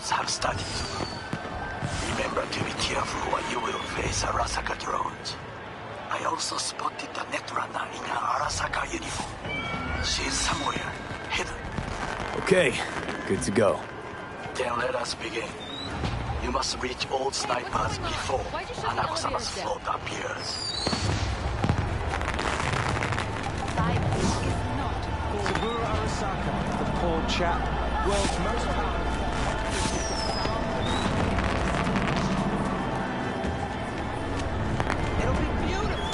drones have started to move. Remember to be careful or you will face Arasaka drones. I also spotted the netrunner in an Arasaka uniform. She's somewhere, hidden. Okay, good to go. Then let us begin. You must reach all snipers before Hanako-sama's float appears. Saburo Arasaka, the poor chap, world's most powerful. It'll be beautiful.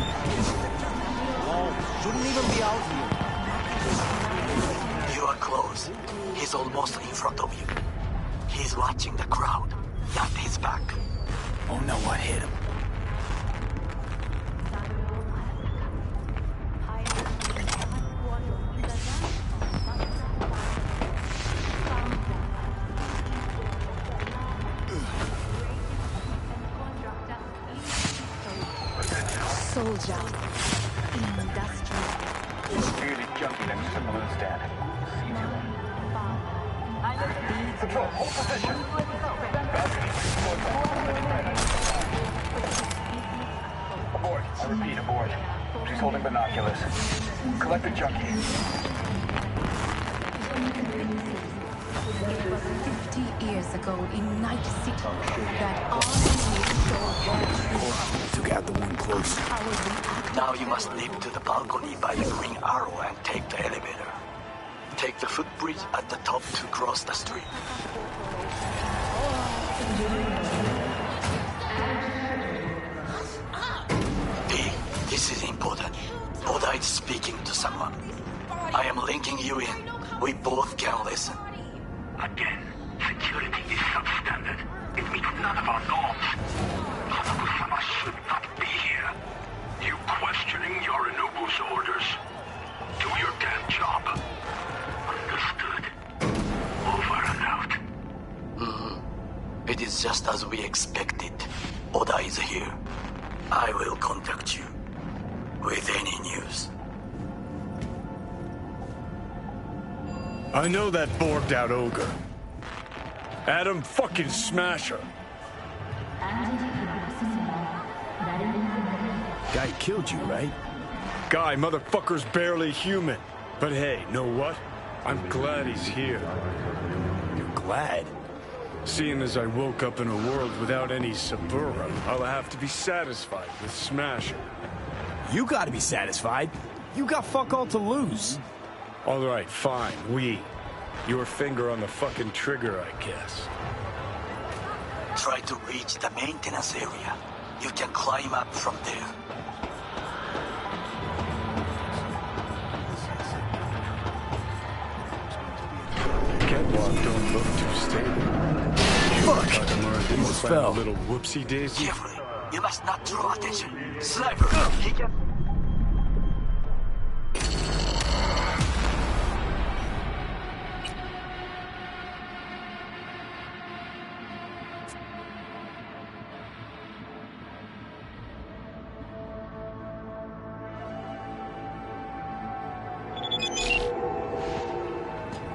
Oh, shouldn't even be out here. You are close. He's almost in front of you. He's watching the crowd. At his back. Oh no, what hit him? Soldier. Industrial. Really junkie next to the balloon stand. See to it. Control, hold position. Abort. I repeat, abort. She's holding binoculars. Collect the junkie. 50 years ago in Night City, that army Took out the one close. Now you must leap to the balcony by the green arrow and take the elevator. Take the footbridge at the top to cross the street. V, this is important. Oda is speaking to someone. I am linking you in. We both can listen. Again, security is substandard. It meets none of our norms. Hanako-sama should not be here. You questioning Yorinobu's orders? Do your damn job. Understood. Over and out. It is just as we expected. Oda is here. I will contact you with any news. I know that borged out ogre. Adam fucking Smasher. Guy killed you, right? Guy, motherfucker's barely human. But hey, know what? I'm glad he's here. You're glad? Seeing as I woke up in a world without any Saburo, I'll have to be satisfied with Smasher. You gotta be satisfied. You got fuck all to lose. All right, fine, Your finger on the fucking trigger, I guess. Try to reach the maintenance area. You can climb up from there. Catwalk don't look too stable. Fuck! Almost fell. A little whoopsie daisy. Carefully. You must not draw attention. Sniper! He can...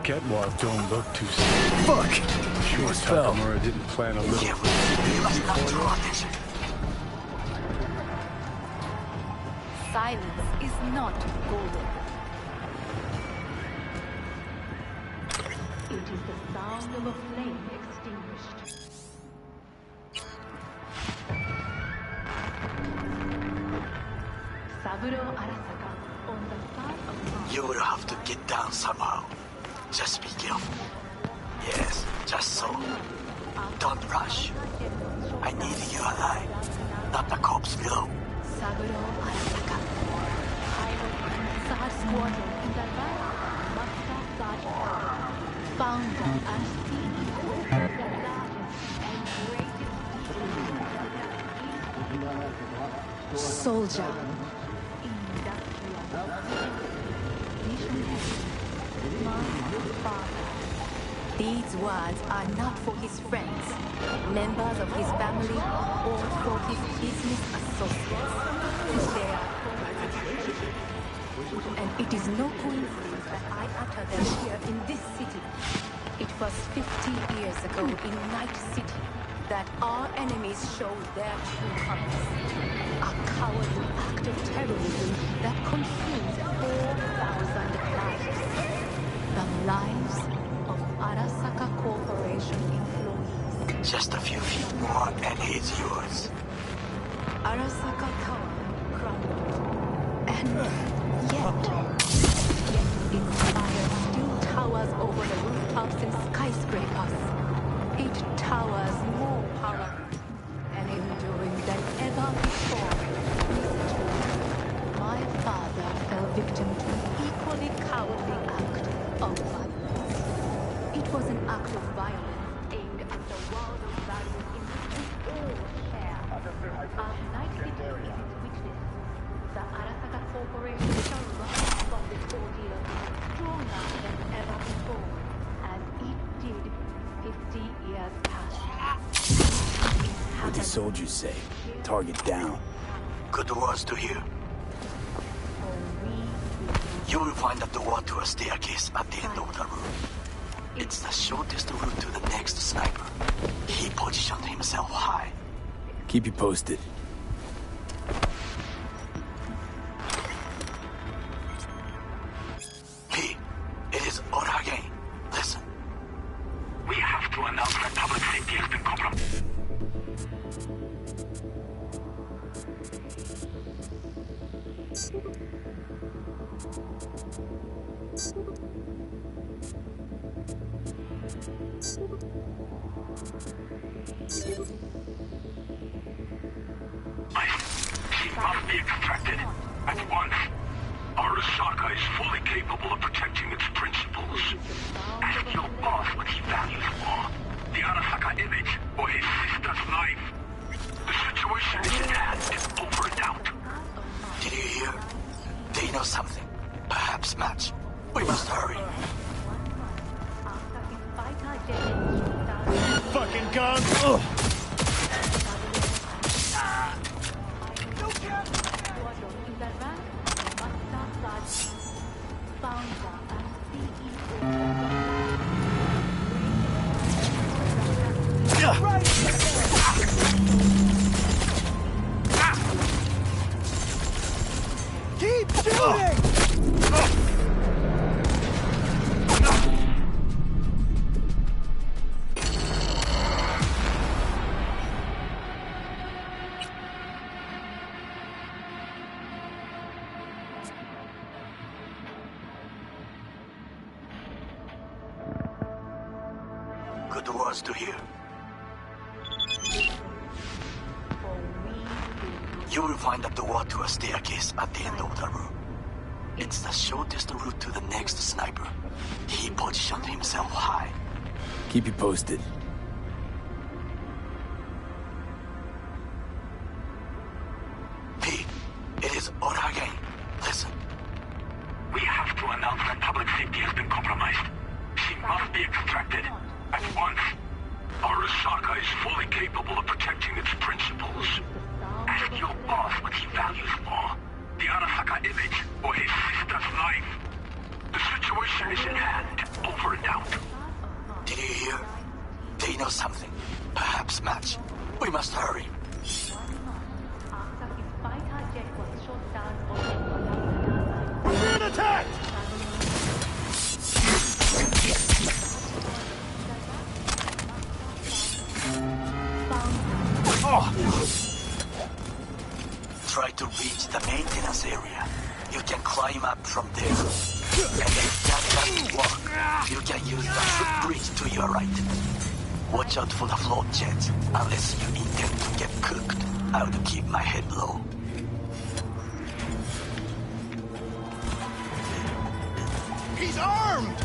Catwalk don't look too stable. Fuck! Sure, fell. Takamura didn't plan a little... Carefully. You must not draw attention. silence is not golden. It is the sound of a flame extinguished. Saburo Arasaka on the side of Mars. You will have to get down somehow. Just be careful. Yes, just so. Don't rush. I need you alive, not the corpse below. Saburo Arasaka. Pilot Third Squadron in the right. Master Sergeant. Founder and CEO of the largest and greatest soldier. These words are not for his friends, members of his family, or for his business associates. They are and it is no coincidence that I utter them here in this city. It was 50 years ago in Night City that our enemies showed their true colors. A cowardly act of terrorism that consumed 4,000 lives. The lives of Arasaka Corporation employees. Just a few feet more and it's yours. Arasaka Tower crumbled. And yet its spire still towers over the rooftops and skyscrapers. It towers more powerful and enduring than ever before. My father fell victim to an equally cowardly act of violence. It was an act of violence aimed at the world of values in which we all share. Our Night City is its witness. The Arasaka Corporation shall rise from this ordeal stronger than ever before, as it did 50 years past. What the soldiers say? Target down. Good words to hear. You will find the door to a staircase at the end of the room. It's the shortest route to the next sniper. He positioned himself high. Keep you posted. P, it is Orage. Listen. We have to announce that public safety has been compromised. She must be extracted at once. Arasaka is fully capable of protecting its principles. Ask your boss what he values more, the Arasaka image or his sister's life. The situation is in hand, over and out. Did you hear? They know something. Perhaps match. We must hurry. Fucking gun! Ugh. Keep shooting! Good words to hear. You will find the door to a staircase at the end of the room. It's the shortest route to the next sniper. He positioned himself high. Keep you posted. P, it is Orage. Listen. We have to announce that public safety has been compromised. She must be extracted at once. Arasaka is fully capable of protecting its principles. Ask your boss what he values more, the Arasaka image or his sister's life. The situation is in hand, over and out. Did you hear? They know something. Perhaps match. We must hurry. We're being attacked! Try to reach the maintenance area. You can climb up from there. And if that doesn't work, you can use the footbridge to your right. Watch out for the float jets, unless you intend to get cooked. I'll keep my head low. He's armed!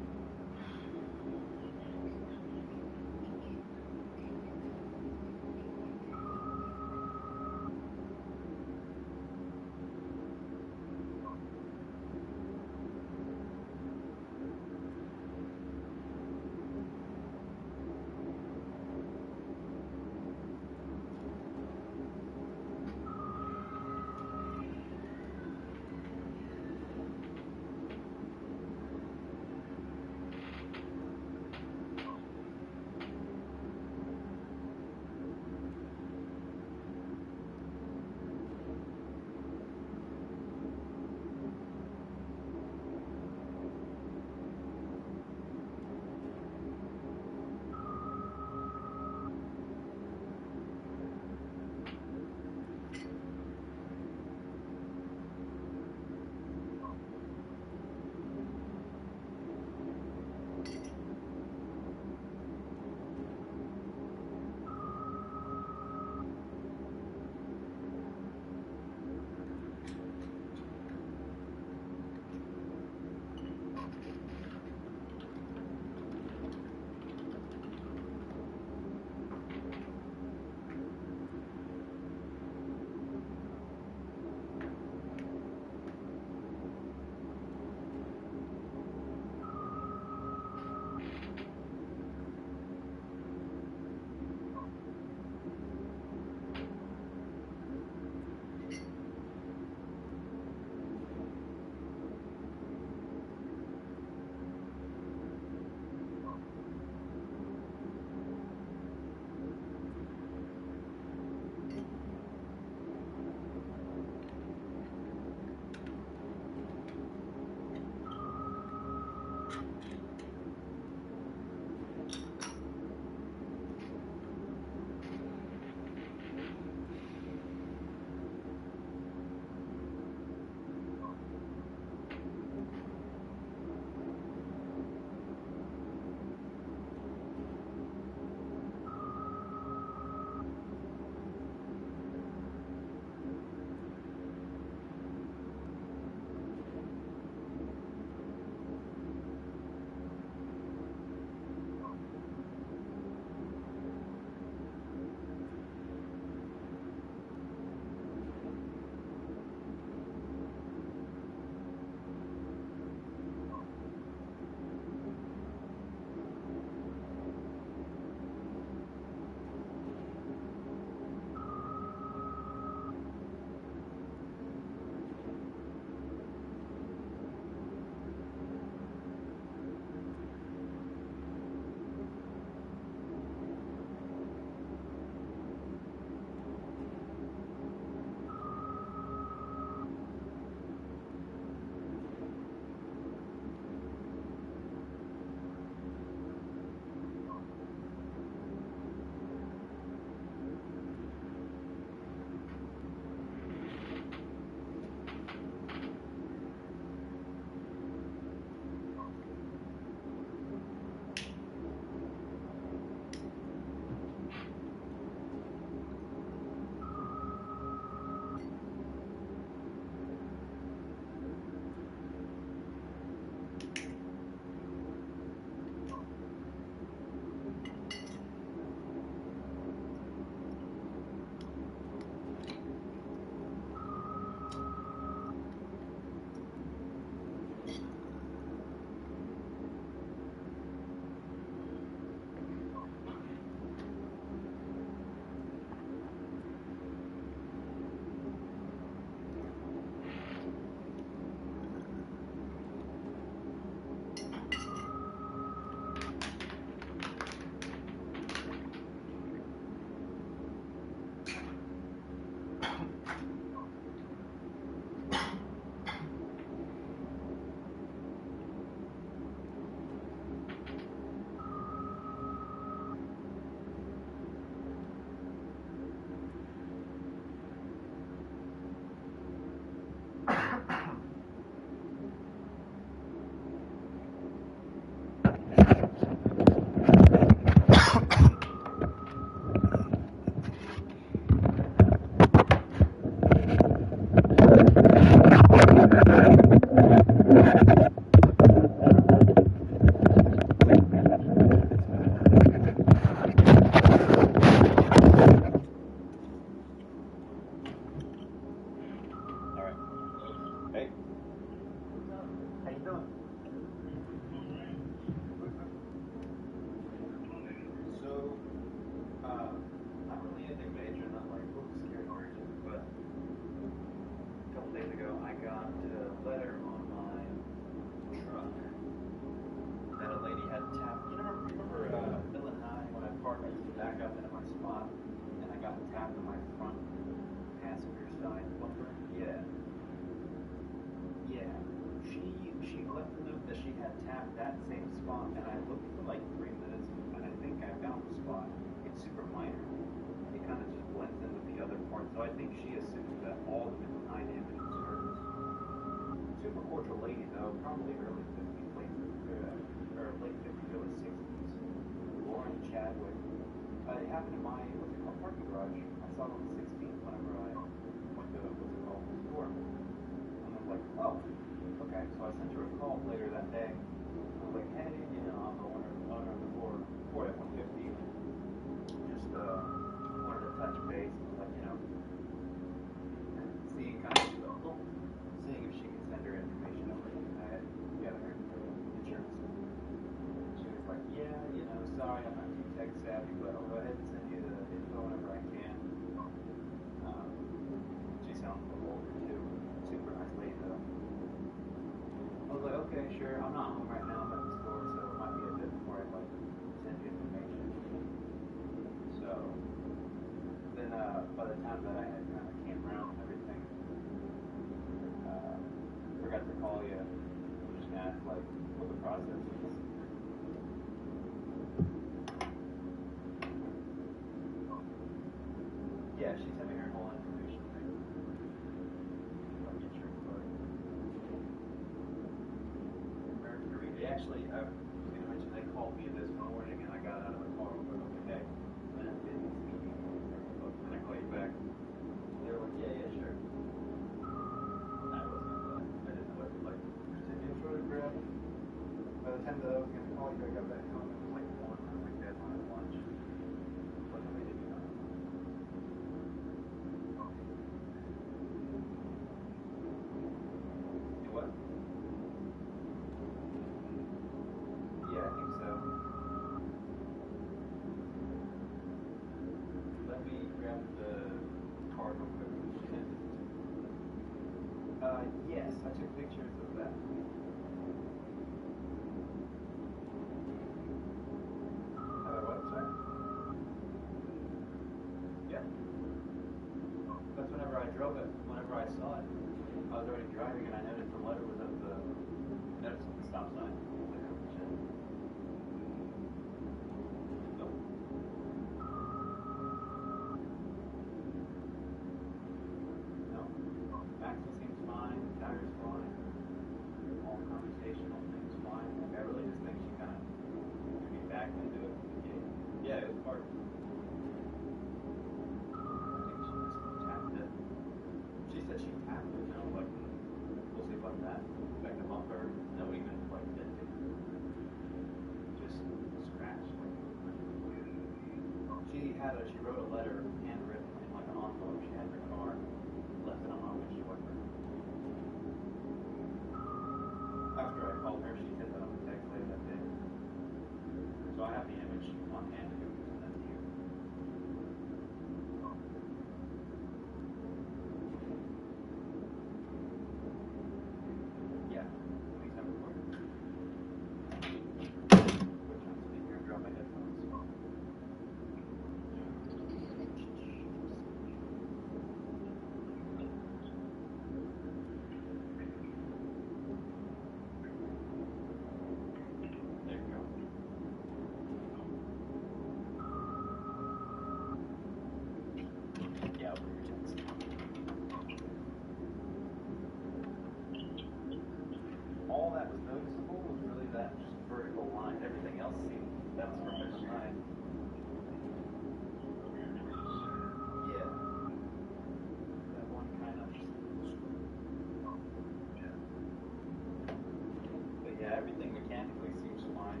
everything mechanically seems fine.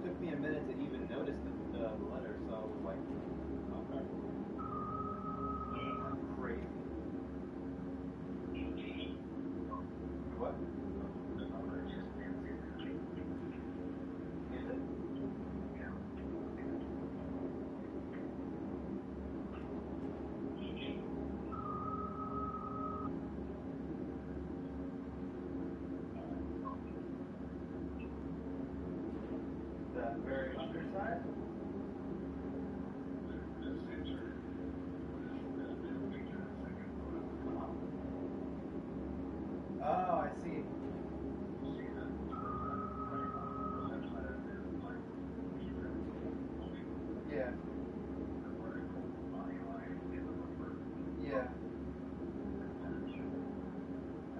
Took me a minute to even notice the letter, so I was like, okay. Crazy. What? Is it? The very underside? Oh, I see. Yeah. Yeah.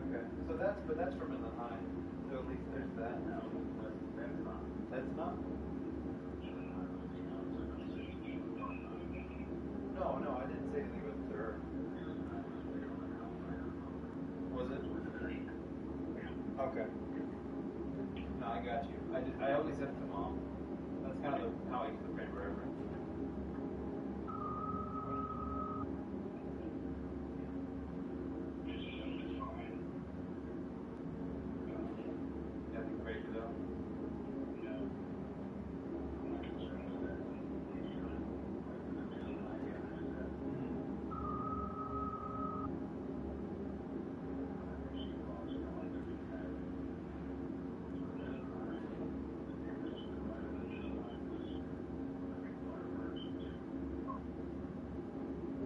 Okay. So that's from in the high. So at least there's that. That's not? No, I didn't say anything with her. Was it? Okay. No, I got you. I always sent it to mom. That's kind of how I use the frame of reference. Nothing crazy though.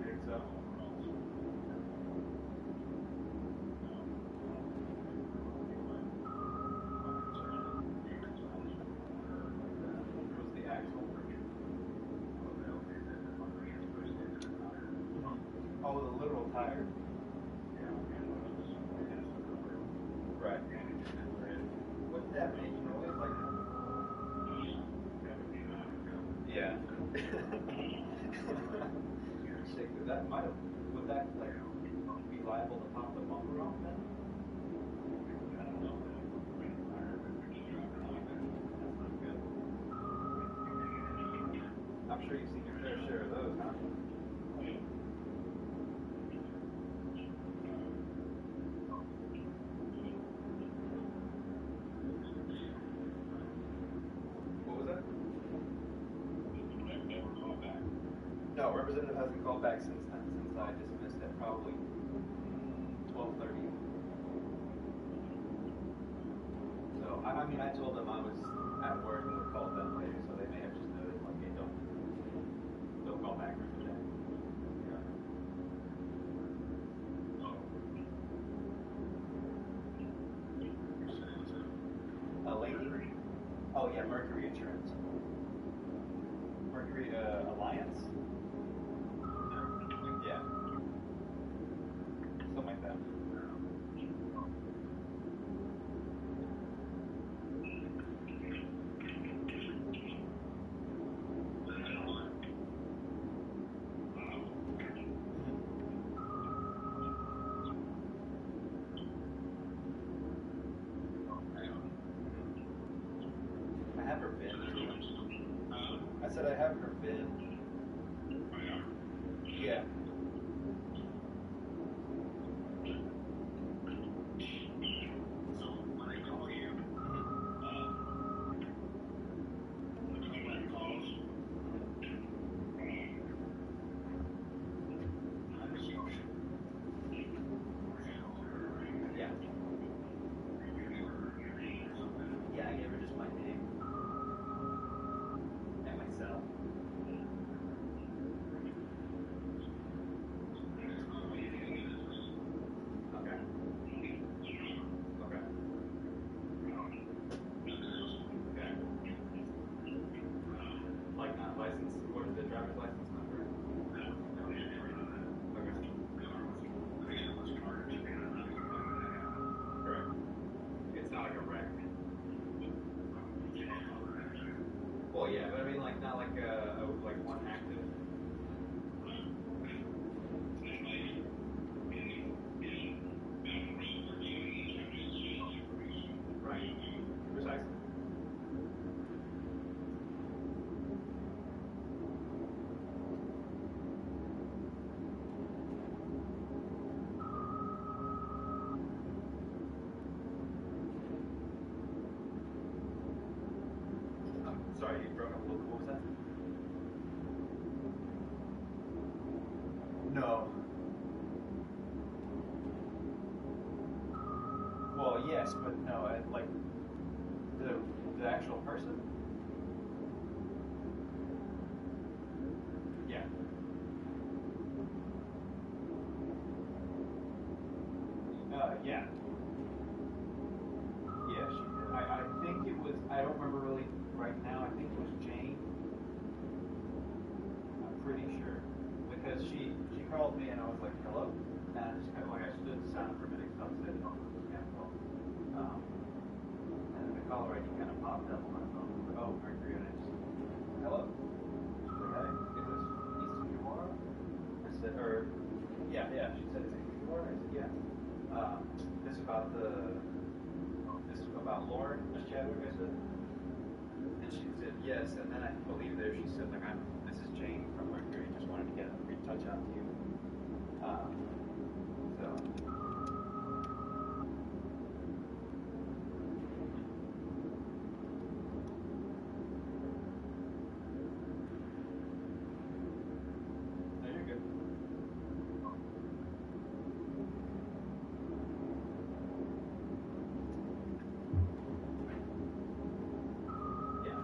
Think so. It was the axle. Oh, the literal tire. Right. Wouldn't that make noise like that? Yeah. Shit, that might have. Would that like be liable to pop the bumper off then? That's not good. I'm sure you've seen your fair share of those, huh? What was that? No, representative hasn't called back since then, since I dismissed at probably 12:30. So, I mean, I told them I was at work and would call them later, so they may have just noted, like, hey, don't call back for today. A lady? Oh, yeah, Mercury Insurance. Mercury Alliance? Yeah. Something like that. I have her VIN. I said I have her VIN. Yeah. No. Well, yes, but no. Like the actual person. Yeah. Yeah. Yeah, she did. I think it was. I don't remember really right now. I think it was Jane. I'm pretty sure because she called me and I was like, hello, and I just kind of like I stood silent for a minute because I was sitting on the scam call. And then the caller ID kind of popped up on my phone. I was like, oh, Mercury, and I just hello. She's like, hey, is this East Tijuana? I said, or yeah. She said, is it East Tijuana? I said, yeah. This is about Lauren, Miss Chadwick, I said. And she said yes, and then I believe there she said like this is Jane from Mercury, just wanted to get a retouch out to you. So no, you're good. Yeah.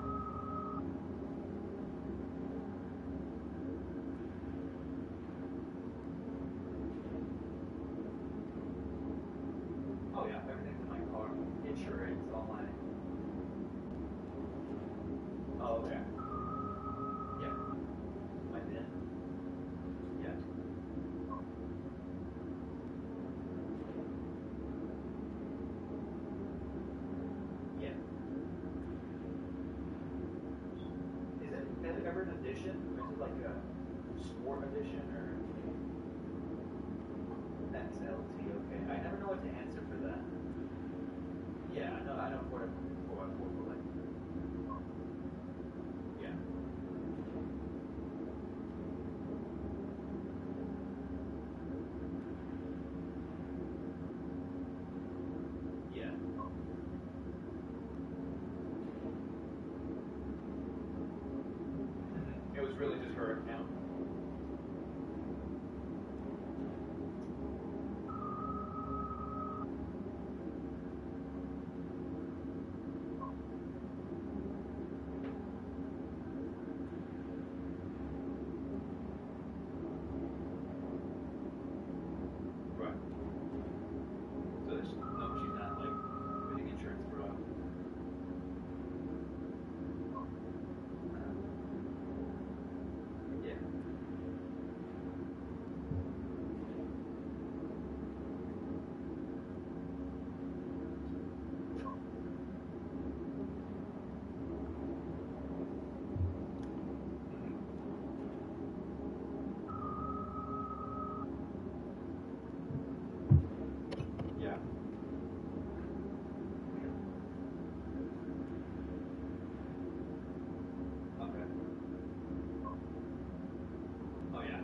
Oh yeah, everything's in my car. Insurance, all my. Oh okay. Yeah. My VIN. Yeah. Yeah. Is it ever an edition, or is it like a sport edition, or XLT? Okay. I never know what to answer for that. Yeah, I know 4x4, but like, yeah. Yeah. It was really just her account. Right. So no, she's not like putting insurance fraud. Yeah. Yeah. Okay. Oh yeah.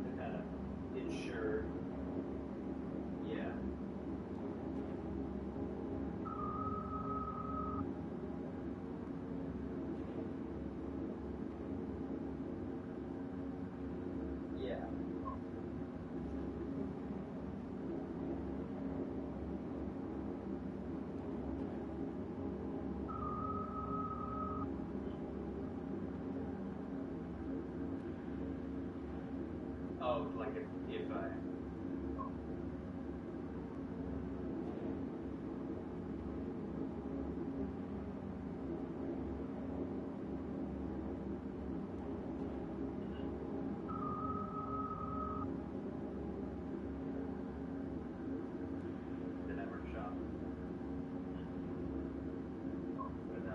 To kind of insure. Yeah. Yeah. Oh, like if I. The network shop. But no.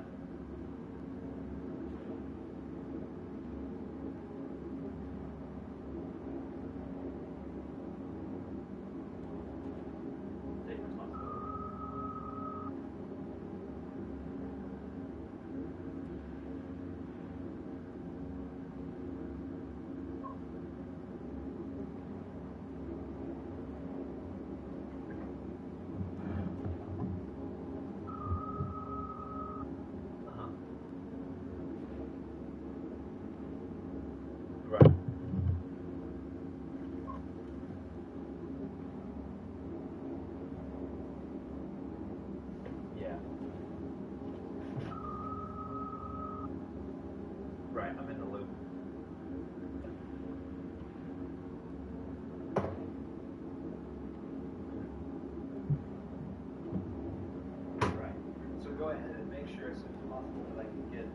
possible that I can get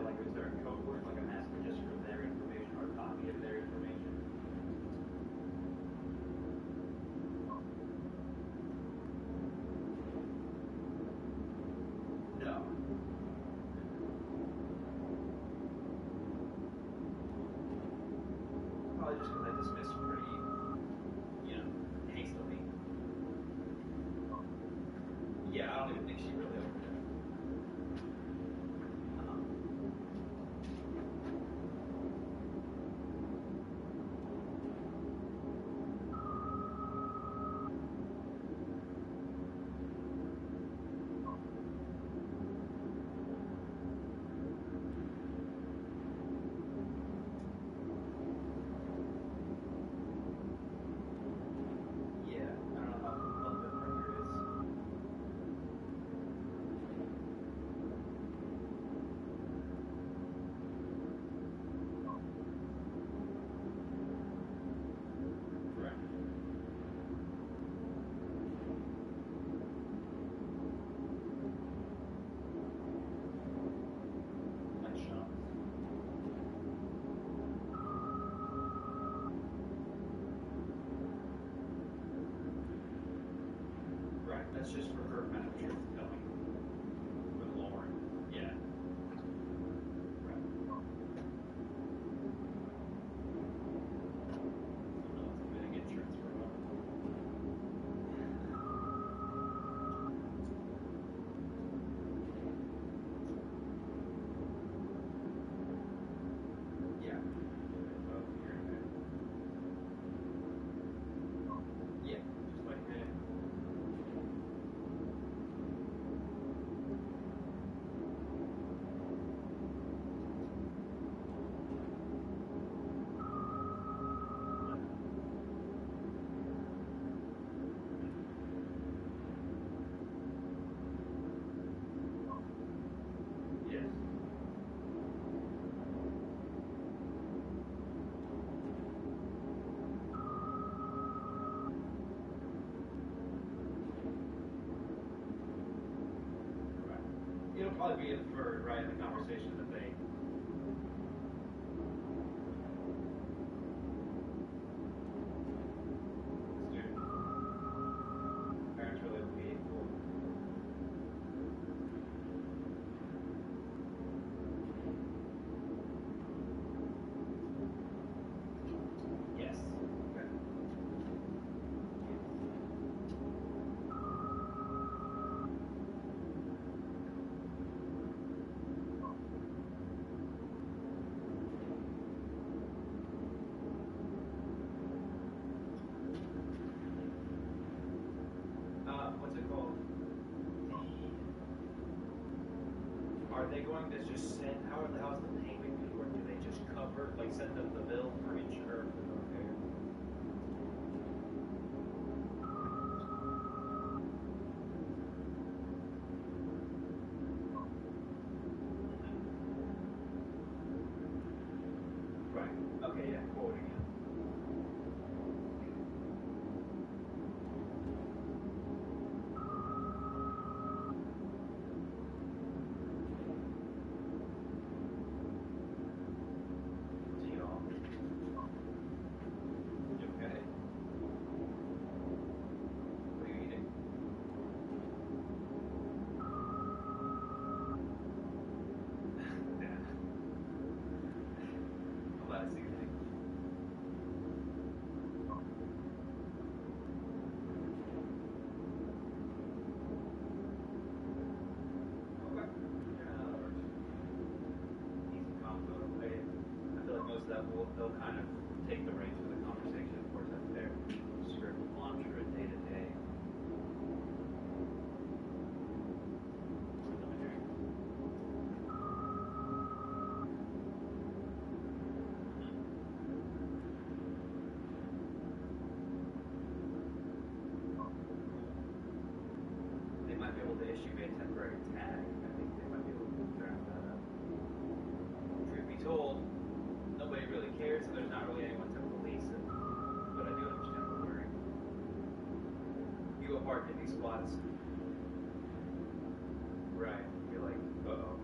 like, is there a code word, like a master just for their information or a copy of their information? No. Probably just because I dismissed pretty, hastily. Yeah, I don't even think she really opened it. Yeah, I don't know how what the printer is. Right. Like shots. Right, that's just for her kind of truth telling with Lauren. Yeah. Right. I don't know, it's gonna get insurance for her. Yeah. Yeah, just like that. Yes. Right. It'll probably be inferred, right, in the conversation that they. Student. Parents really be equal. Yes. Okay. What's it called? Are they going to just send? How's the payment going to work? Do they just cover, like, send them the bill for insurance for the repair? Right. Okay. Yeah. Quote again. Deal. You okay? What are you eating? Yeah. A lot of seasoning. Okay. Yeah, that works. Easy combo. I feel like most of that they'll kind of take the reins of the conversation. Of course, that's their script mantra day to day. Preliminary. They might be able to issue me a temporary tag. I think they might be able to draft that up. Truth be told, nobody really cares, so there's not really anyone to police it. But I do understand the worry. You go park in these spots. Right. You're like, uh-oh.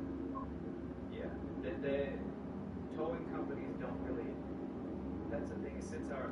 Yeah. The towing companies don't really. That's the thing. Since our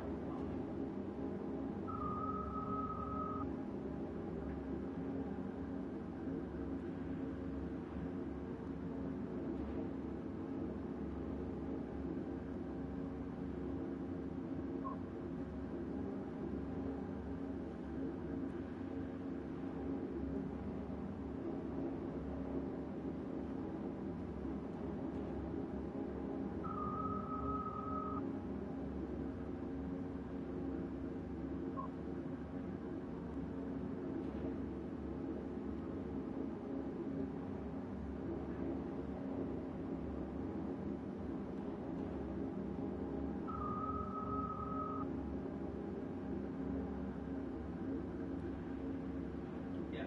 yeah.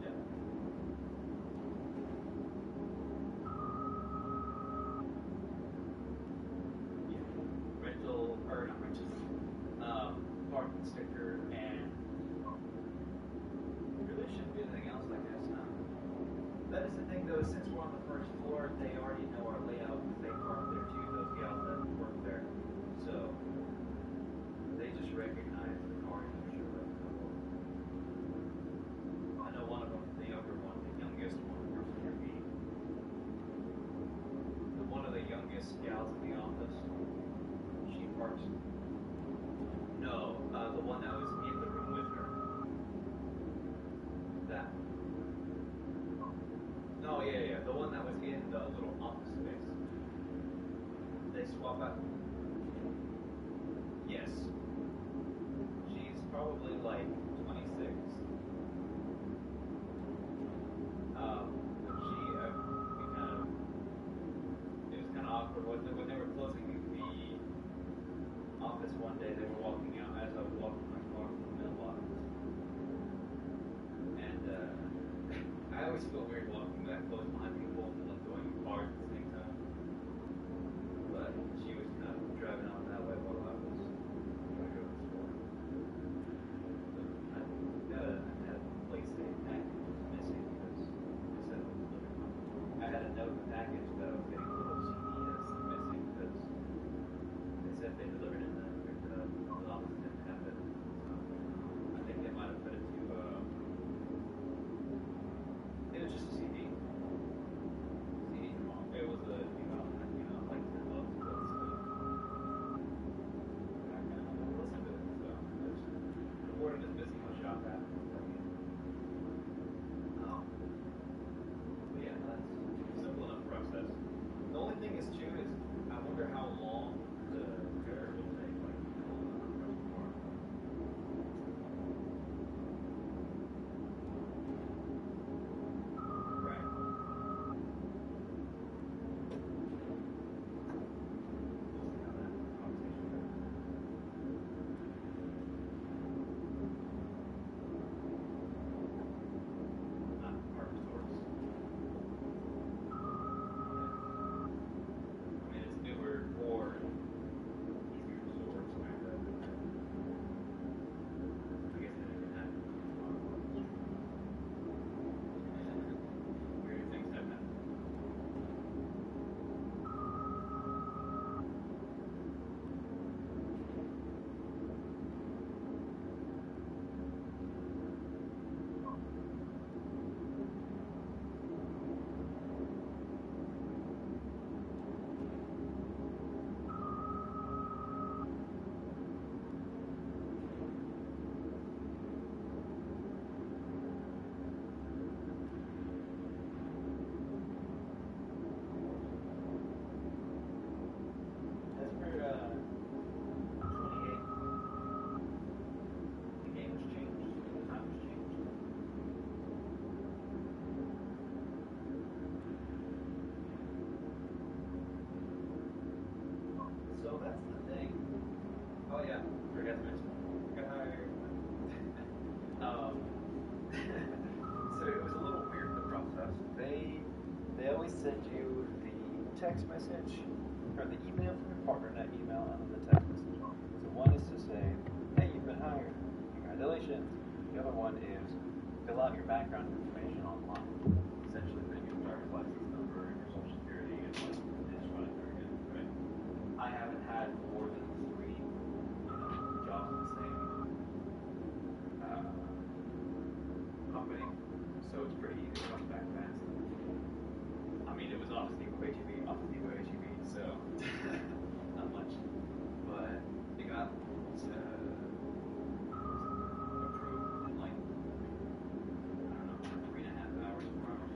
Yeah. Yeah. Rental or not rental. Parking sticker and really shouldn't be anything else, I guess. That is the thing though, since we're on the first floor, they already know our layout because they park there too, those gals that work there. So they just recognize the car and I'm sure they'll know. I know one of them, the younger one, the youngest one, works near me. One of the youngest gals in the office, she parks. No, the one that was in the room with her. That. No, yeah. The one that was in the little office space. They swap out. Yes. She's probably like 26. But she, we kind of, it was kind of awkward when they were closing the office one day. They were walking out as I was walking my car from the mailbox, and I always feel weird walking that close behind people and like going in cars at the same time. But she was kind of driving out that way while I was going to go to the store. I had a PlayStation package missing because it said it was delivered. I had a note in the package that I was getting a little CDS missing because they said they delivered it and then picked it up. The office didn't have it. So I think they might have put it to, it was just a CD. CD from it was a, like $10, but still. I kind of listened to it, so it's recorded as missing on shop app. But yeah, that's simple enough process. The only thing is too is I wonder how long the repair will take, like how long the first part. Right. We'll see how that conversation goes. Not our source. I mean, it's newer or easier to source, kind of. I guess then it can happen. Weird things have happened. As for 28, the game was changed, the time was changed. So that's the thing. Oh yeah, forgot to mention. So it was a little weird, the process. They always send you the text message or the email from your partner, not email, and then the text message. So one is to say, hey, hired. Congratulations. The other one is fill out your background information online. Essentially putting your driver's license number and your social security and like just running through again, right? I haven't had more than 3 jobs in the same company, so it's pretty easy to run back fast. I mean, it was off Steve HEB, so not much. But they got approved in like, I don't know, 3.5 hours, 4 hours.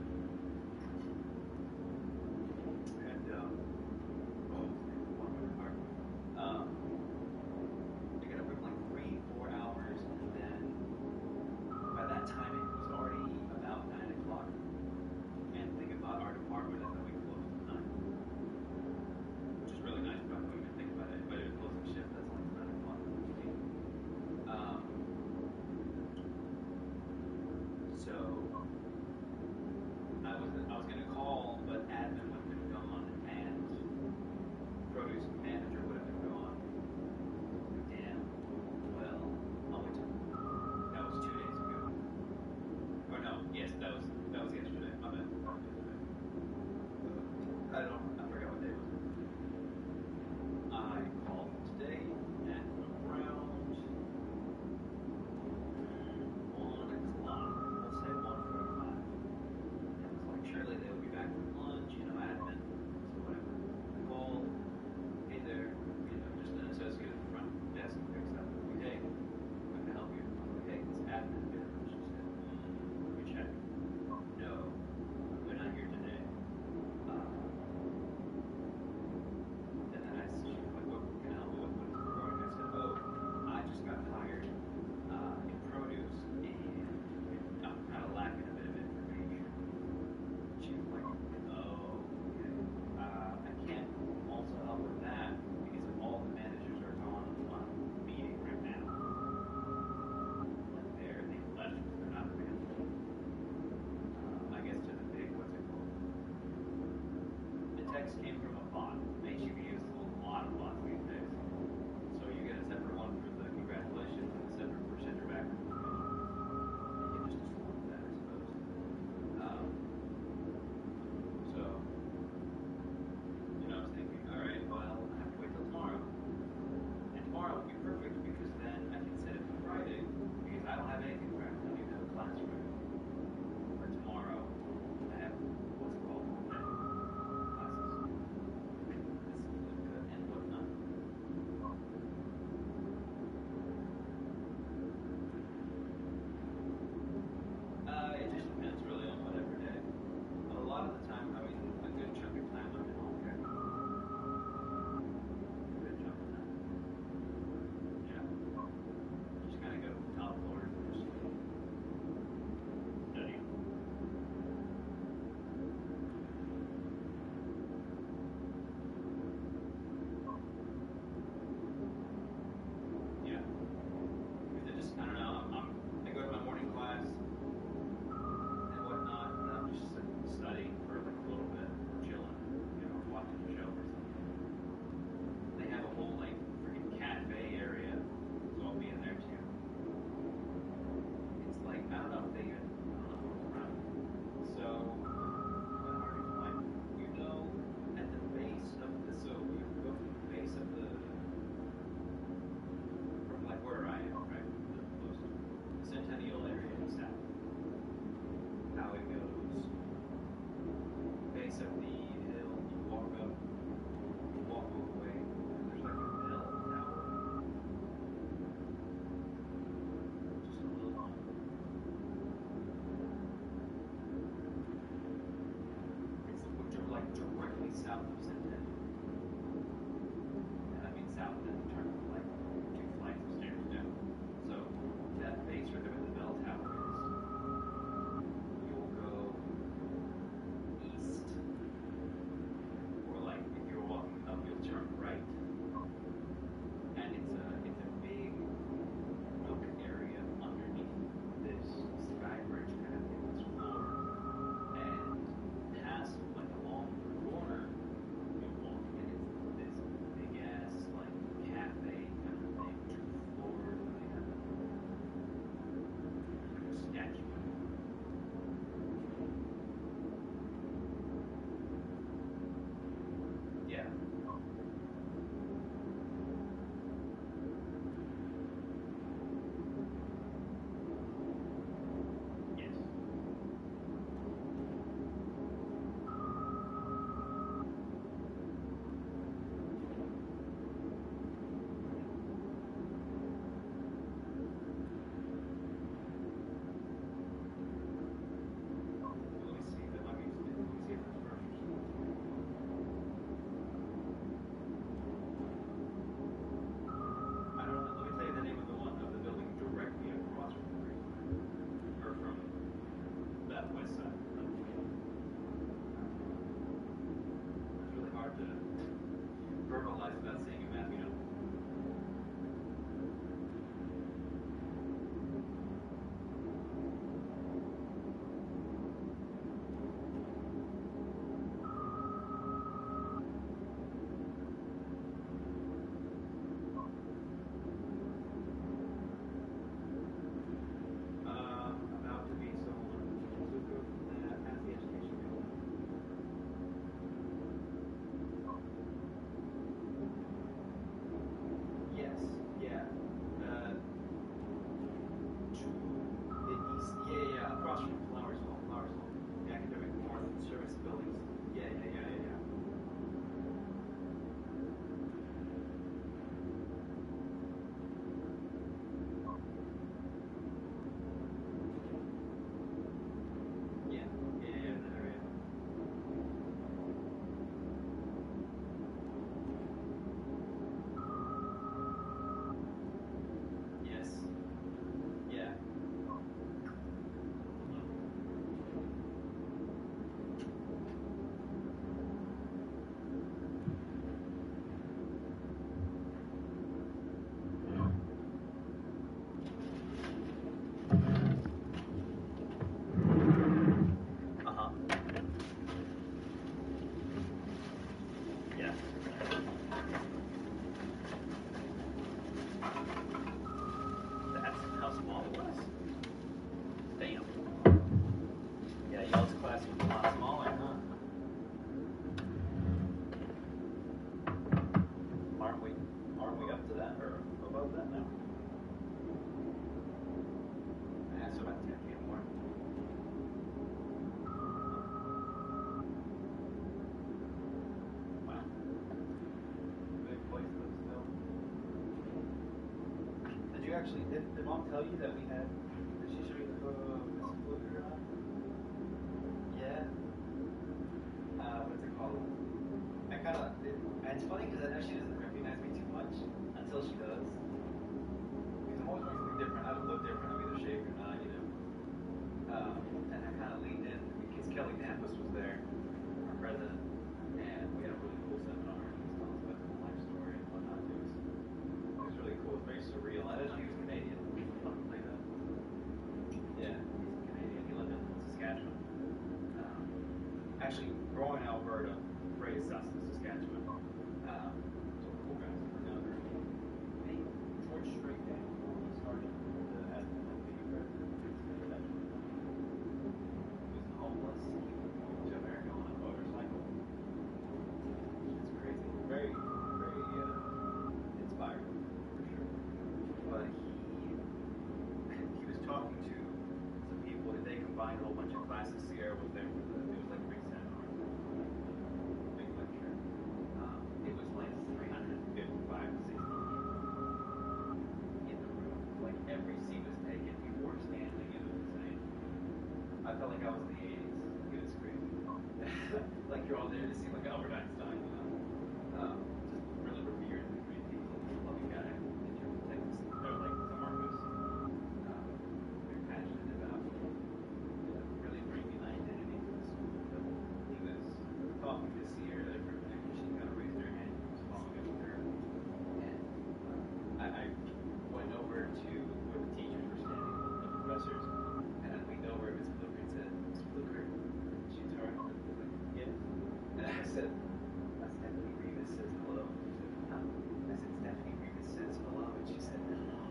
actually, did mom tell you that we had, did she show you the photo of Miss Fluker or not? Yeah. What's it called? I kind of, it's funny because I know she doesn't recognize me too much until she does. Because I'm always doing something different. I would look different. I'm either shaved or not, you know. And I kind of leaned in because Kelly Campus was there, our president, and we had a really cool seminar. He was telling us about his life story and whatnot. It was really cool. It was very surreal. I didn't know he was Canadian. Something like that. Yeah, he's Canadian. He lived in Saskatchewan. Actually, growing in Alberta, raised us in Saskatchewan. So cool guys from down there. He torched straight down before he started as the president. He was homeless. He moved to America on a motorcycle. It's crazy. Very, very inspiring for sure. But he was talking to some people, and they combined a whole bunch of classes. Sierra was there for it was like a big seminar, big lecture. It was like 355, 60 people in the room. Like every seat was taken. People were standing. It was insane. I felt like I was in the 80s. It was crazy. Like you're all there to see like Albert Einstein, you know. Just really revered and great people. Loving guy in terms of Texas, or like to Marcus. Very passionate about really bringing identity to the school. He was talking to Sierra for a minute. She kind of raised her hand and was following up with her. And I went over to where the teachers were standing, the professors, and I leaned over at Miss Fluker and said, Miss Fluker, she turned and was like, yeah. And I said, Stephanie Rivas says hello. She said, no. I said, Stephanie Rivas says hello. And she said,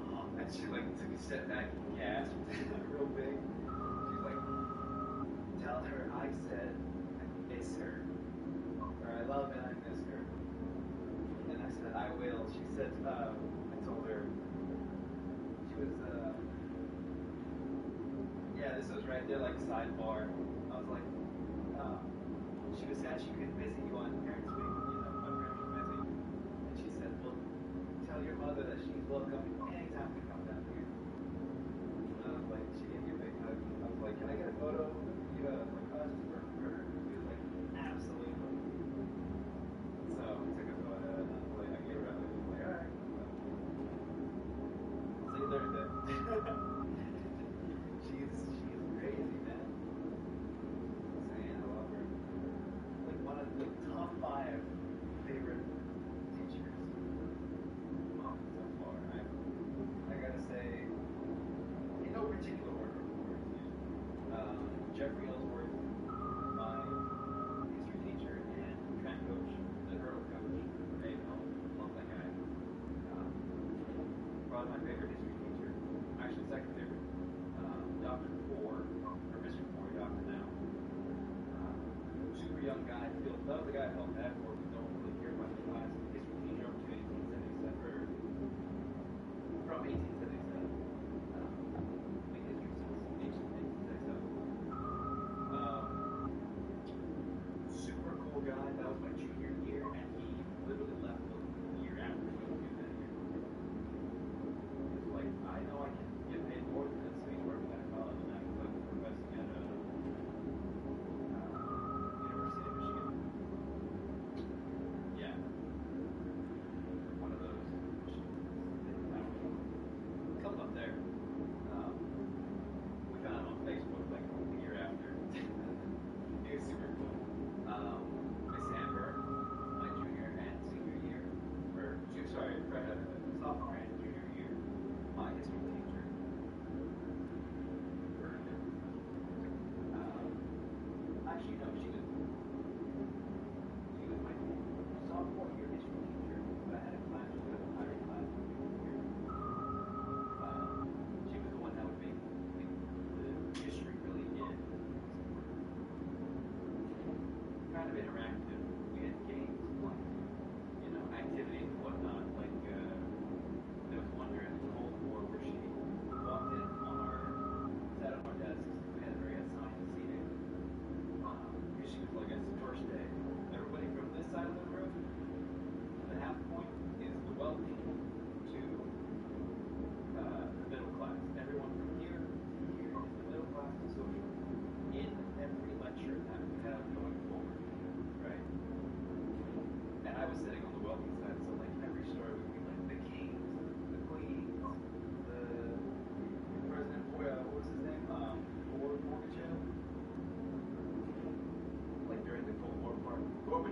oh. And she like took a step back and gasped real big. She's like, tell her I said I miss her. Or I love and I miss her. And I said, I will. She said, I told her, she was, yeah, this was right there, like sidebar. I was like, she was sad she couldn't visit you on Parents Week, you know, my parents were busy. And she said, well, tell your mother that she's welcome anytime we come down here. And I was like, she gave me a big hug. I was like, can I get a photo of you, like us for her? She was like, absolutely. So we took a photo and I was like, I gave her a hug. I was like, alright. See you Thursday. She's crazy, man. Saying I love her. Like one of the top 5 favorite teachers so far. I gotta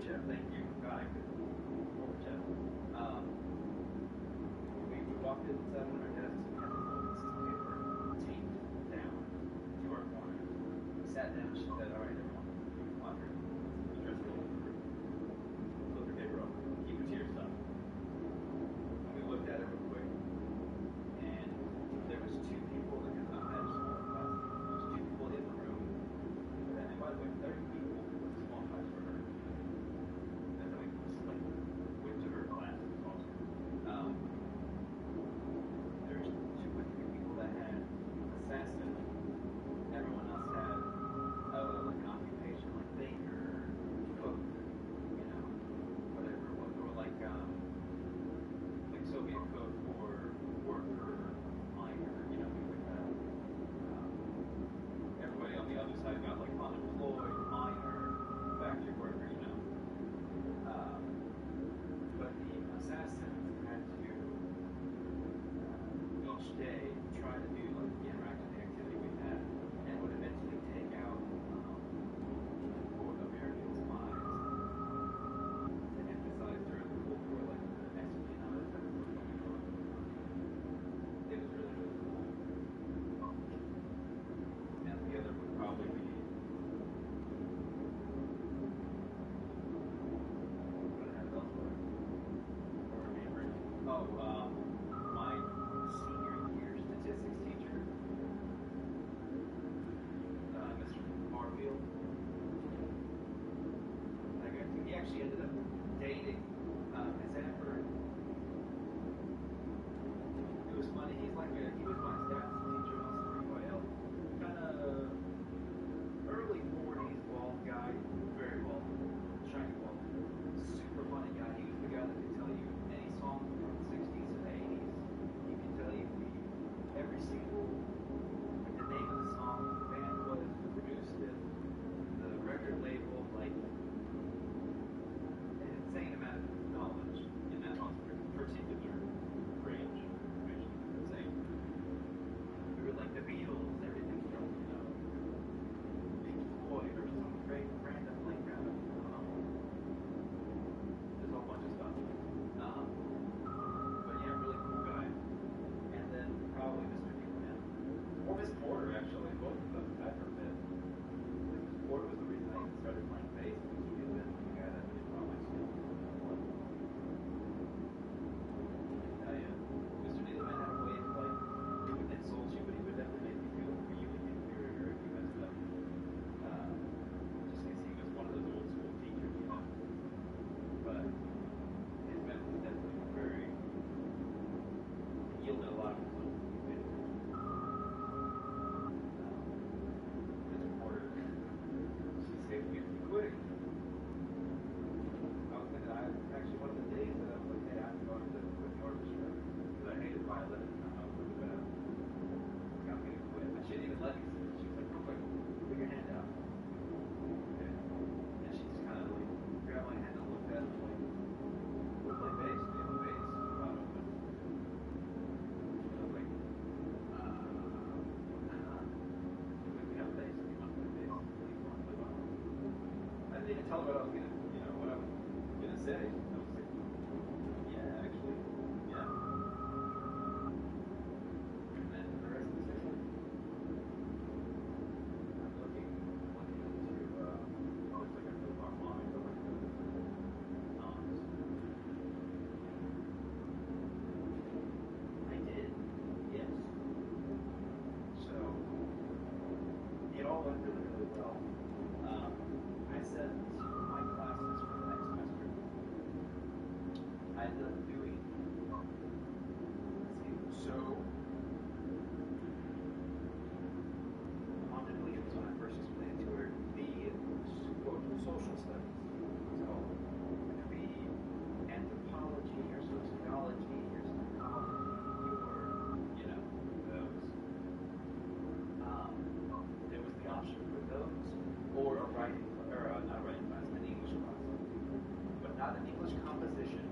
Jeff. Thank you. God, I could. Poor Jeff. We walked in, sat on our desks, and had this little piece of paper taped down to our corner. We sat down. She said, "All right, everyone, come on here. Let's address the whole group. Flip your paper over. Keep it to yourself." And we looked at it real quick, and there was two people that I had a small class. There was two people in the room. And by the way, 30 people was a small class for her. And then we just like went to her class. It was awesome. There's two or three people that had assassin. Everyone else had like an occupation, like baker, cook, you know, whatever. Or like Soviet cook or worker, miner, you know, things like that. Everybody on the other side got like unemployed, miner, factory worker, you know. But the assassins had to each day try to do like the interactive activity we had, and would eventually take out American spies to emphasize during the Cold War, like the espionage that was going on. It was really, really cool. And the other would probably be what I have elsewhere. Or remember. Oh, my senior year statistics teacher, Mr. Barfield. Like, he actually ended up dating Miss Amber. It was funny. He was my stats teacher also for UIL. Kind of early 40s, bald guy, very bald, shiny bald, super funny guy. He was the guy that could tell you any song from the 60s and 80s. He could tell you every single, like the name of the song, the band was, who produced it, the record label, like an insane amount of knowledge in that particular range. Insane. We were like the Beatles, everything from, you know, Pink Floyd or some great random, like, I don't know. There's a whole bunch of stuff. But yeah, really cool guy. And then probably Mr. Newman. Or Miss Porter, actually. Both of them I've ever met. Miss Porter was the reason I even started playing bass. Mr. Newman, the guy that really brought my skills. Mr. Newman had a way of, like, he would insult you, but he would definitely make you feel really inferior if you messed up. Just because he was one of those old school teachers, you know. But his method was definitely very, yielded a lot of results. Mr. Porter, she saved me from quitting. Actually one of the days that I was like, hey, I'm going to quit the orchestra because I hated violin. I was really bad. Got me to quit. But she didn't even let me. She was like, real quick, put your hand out. Okay. And she just kind of like grabbed my hand and looked at it like, we'll play bass. Do you have a bass? Wow. I was like, we have a bass. Do you want to play bass? Do you want to play violin? I didn't even tell her what I was going to, you know, what I was going to say. I was like, yeah, actually, yeah. And then the rest is history. I'm looking into, looks like I filled our mind, but like the songs. I did, yes. So, it all went really, really well. I sent my classes for the next semester. I ended up doing, let's see, so logically it was when I first explained to her the quote social studies. So it could be anthropology or sociology or psychology or, you know, those. There was the option for those or a writing, or not a writing class, an English class. But not an English composition,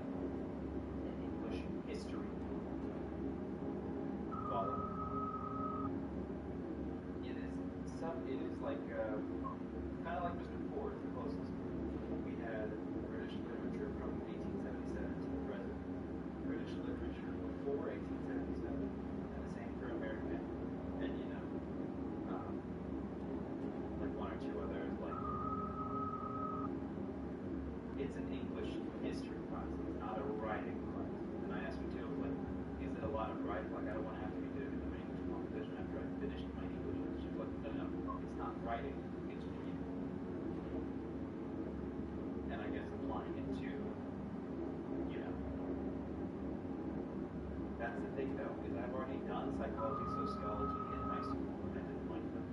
I don't want to have to be doing my English competition after I finished my English. And she's like, no, it's not writing, it's reading. And I guess applying it to, that's the thing though, is I've already done psychology, sociology in high school, and I didn't like them.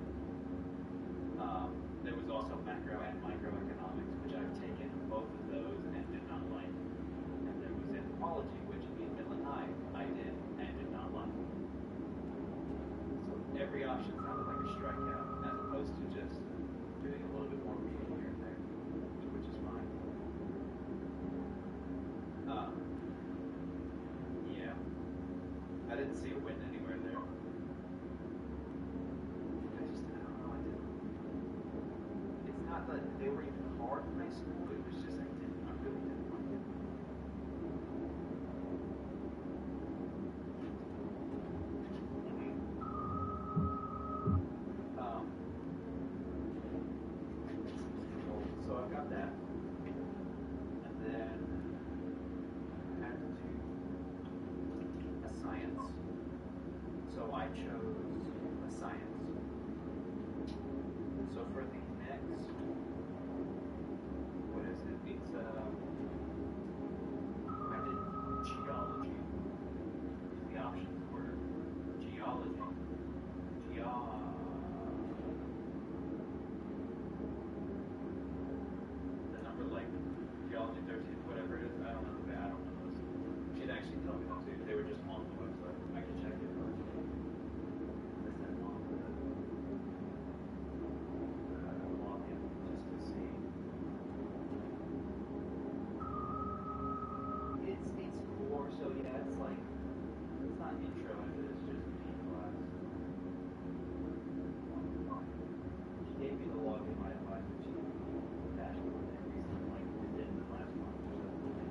There was also macro and microeconomics, which I've taken both of those and did not like. And there was anthropology, which in Midland High I did and did not like. So every option sounded like a strikeout, as opposed to just doing a little bit more reading here and there, which is fine. Yeah. I didn't see a win anywhere there. I don't know, I didn't. It's not that they were even hard in high school, it was just I really didn't like it. So I got that. And then I had to do a science. So I chose a science. So for the next, what is it? It's I did geology. The options were geology, the number like geology 13, whatever it is. I don't know those. She'd actually tell me those too. They were just on the website. I can check it. Login just to see. It's 4, so yeah, it's like it's not intro, it's just main class. She gave me the login my advisor. She dashed on it recently, like it did in the last month or something.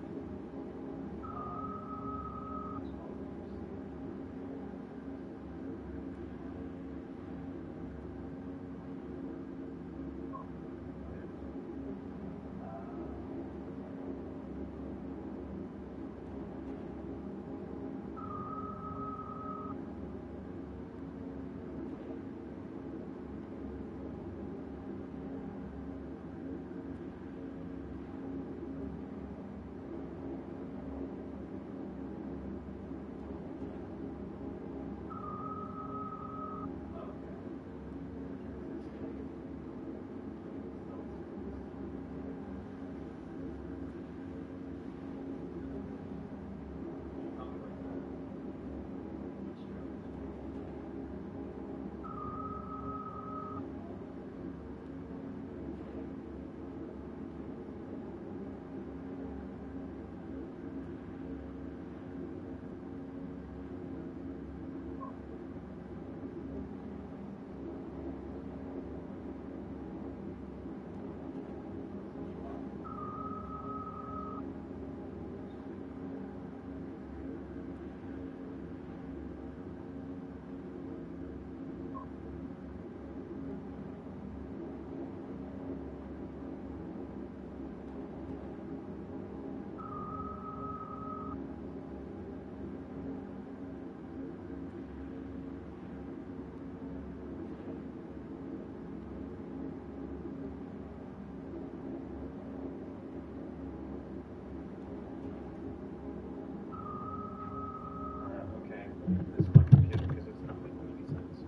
This is my computer because it's not making any sense.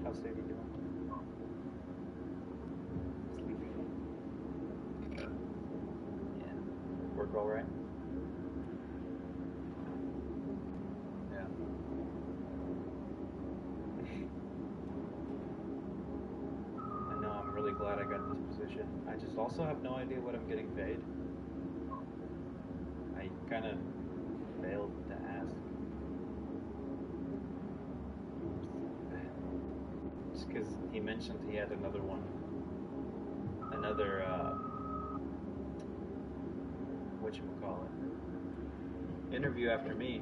How's Sadie doing? Sleepy. Yeah. Work all right? Yeah. I know, I'm really glad I got this position. I just also have no idea what I'm getting paid. I kind of failed to ask. Just because he mentioned he had another one. Another, whatchamacallit, interview after me.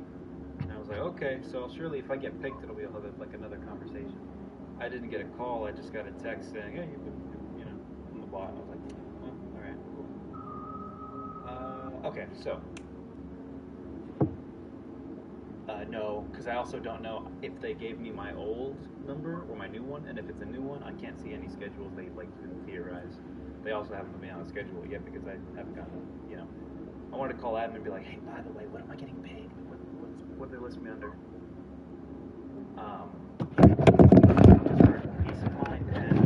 And I was was like, okay, so surely if I get picked, it'll be a little bit like another conversation. I didn't get a call. I just got a text saying, hey, you've been, you know, on the bot. I was like, oh, all right, cool. Okay, so. No, because I also don't know if they gave me my old number or my new one, and if it's a new one, I can't see any schedules they like even theorize. They also haven't put me on a schedule yet because I haven't gotten, you know. I wanted to call admin and be like, hey, by the way, what am I getting paid? What do they list me under? Just for peace of mind and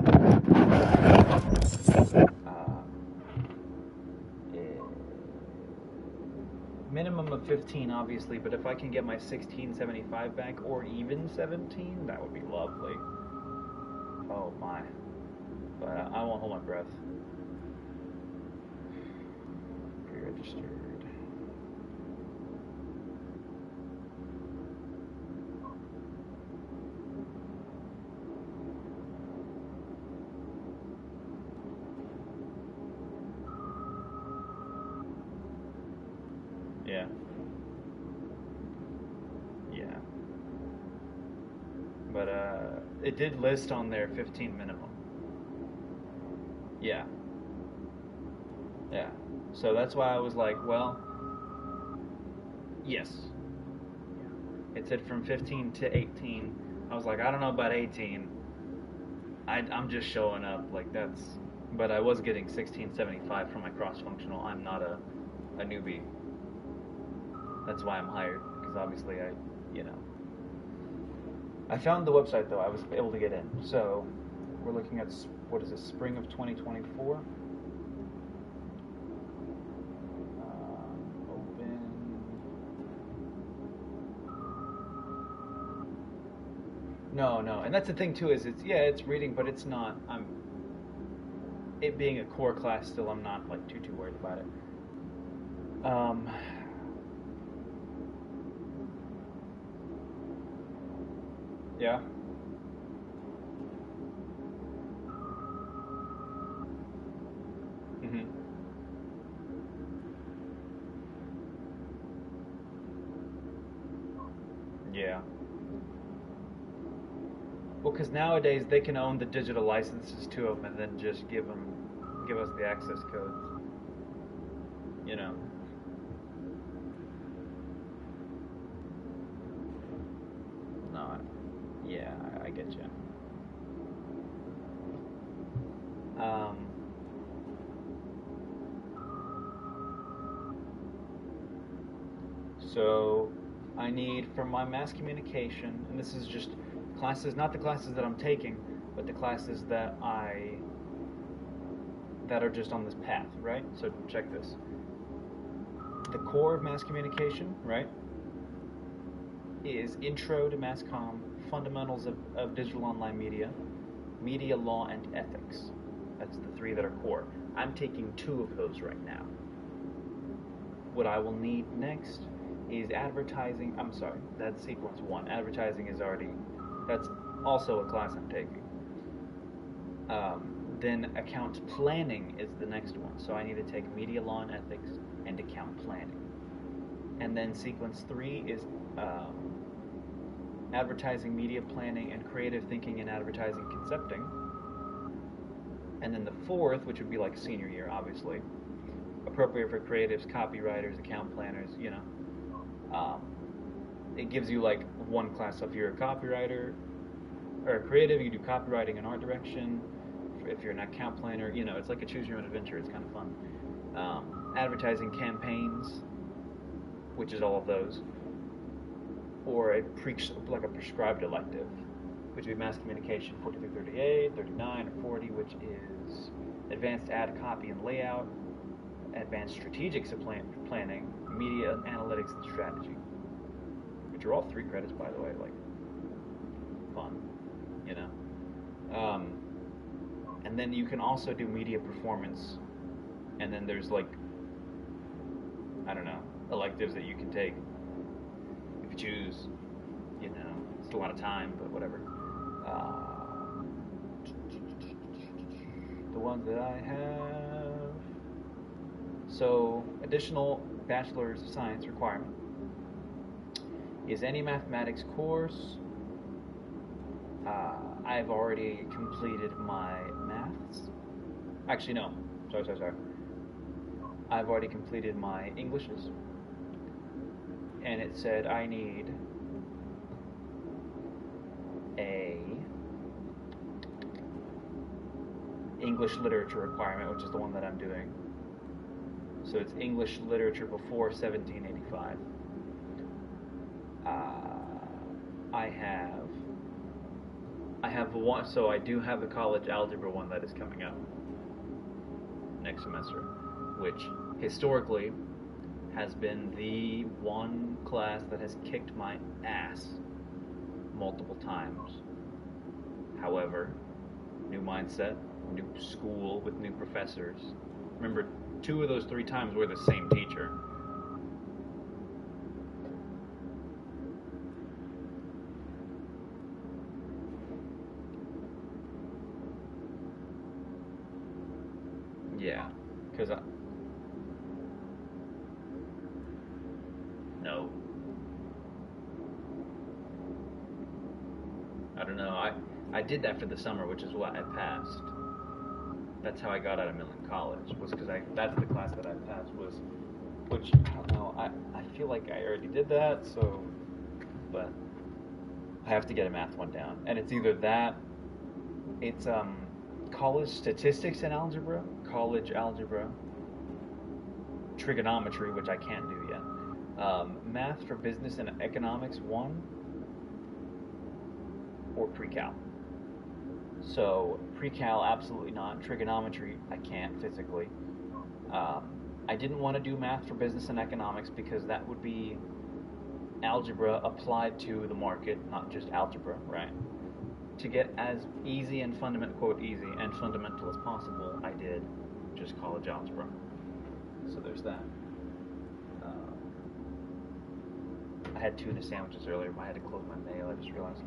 minimum of 15, obviously, but if I can get my 1675 back or even 17, that would be lovely. Oh my. But I won't hold my breath. Pre-registered. Yeah. Yeah. But it did list on there 15 minimum. Yeah. Yeah. So that's why I was like, well, yes. It said from 15 to 18. I was like, I don't know about 18. I'm just showing up, like that's. But I was getting 1675 from my cross-functional. I'm not a newbie. That's why I'm hired, because obviously you know. I found the website though. I was able to get in. So we're looking at, what is it, spring of 2024? Open. No, and that's the thing too, is it's reading, but it's not. It being a core class still, I'm not like too worried about it. Yeah. Mhm. Yeah. Well, because nowadays they can own the digital licenses to them and then just give us the access codes. You know. No. Yeah, I get you. So I need from my mass communication, and this is just classes, not the classes that I'm taking, but the classes that are just on this path, right? So check this. The core of mass communication, right, is Intro to Mass Comm, Fundamentals of Digital Online Media, Media Law and Ethics. That's the 3 that are core. I'm taking 2 of those right now. What I will need next is advertising. I'm sorry, that's sequence 1. Advertising is already, that's also a class I'm taking. Then account planning is the next one. So I need to take media law and ethics and account planning. And then sequence 3 is advertising, media planning, and creative thinking and advertising concepting. And then the 4th, which would be like senior year, obviously, appropriate for creatives, copywriters, account planners, you know. It gives you like 1 class. So if you're a copywriter or a creative, you do copywriting and art direction. If you're an account planner, you know, it's like a choose your own adventure. It's kind of fun. Advertising campaigns, which is all of those, or like a prescribed elective, which would be mass communication 4338, 39, or 40, which is advanced ad copy and layout, advanced strategic planning, media analytics and strategy, which are all 3 credits, by the way, like fun, you know. And then you can also do media performance, and then there's like, I don't know, electives that you can take if you choose. You know, it's a lot of time, but whatever. The ones that I have. So, additional Bachelor's of Science requirement is any mathematics course. I've already completed my maths. Actually, no. Sorry. I've already completed my Englishes. And it said I need a English literature requirement, which is the one that I'm doing. So it's English literature before 1785. I have one, so I do have the college algebra one that is coming up next semester, which historically has been the one class that has kicked my ass multiple times. However, new mindset, new school with new professors. Remember, 2 of those 3 times were the same teacher. Yeah, because no. I don't know. I did that for the summer, which is what I passed. That's how I got out of Millen College, was because that's the class that I passed, which, I don't know, I feel like I already did that, so, but I have to get a math one down. And it's either that, it's college statistics and algebra, college algebra, trigonometry, which I can't do yet, math for business and economics 1, or pre-cal. So pre-cal, absolutely not. Trigonometry, I can't physically. I didn't want to do math for business and economics because that would be algebra applied to the market, not just algebra, right? To get as easy and fundamental as possible, I did just college algebra. So there's that. I had tuna sandwiches earlier, but I had to close my mail, I just realized.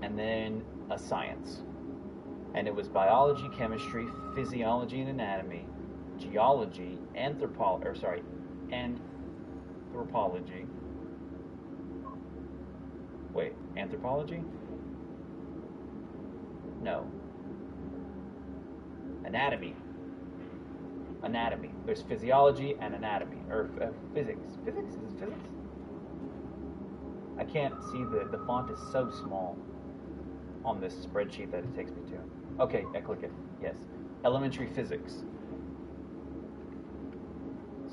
And then a science. And it was biology, chemistry, physiology and anatomy, geology, anthropology. Wait, anthropology? No. Anatomy. There's physiology and anatomy, or physics. Physics? Is it physics? I can't see the font is so small on this spreadsheet that it takes me to. Okay, I click it. Yes. Elementary physics.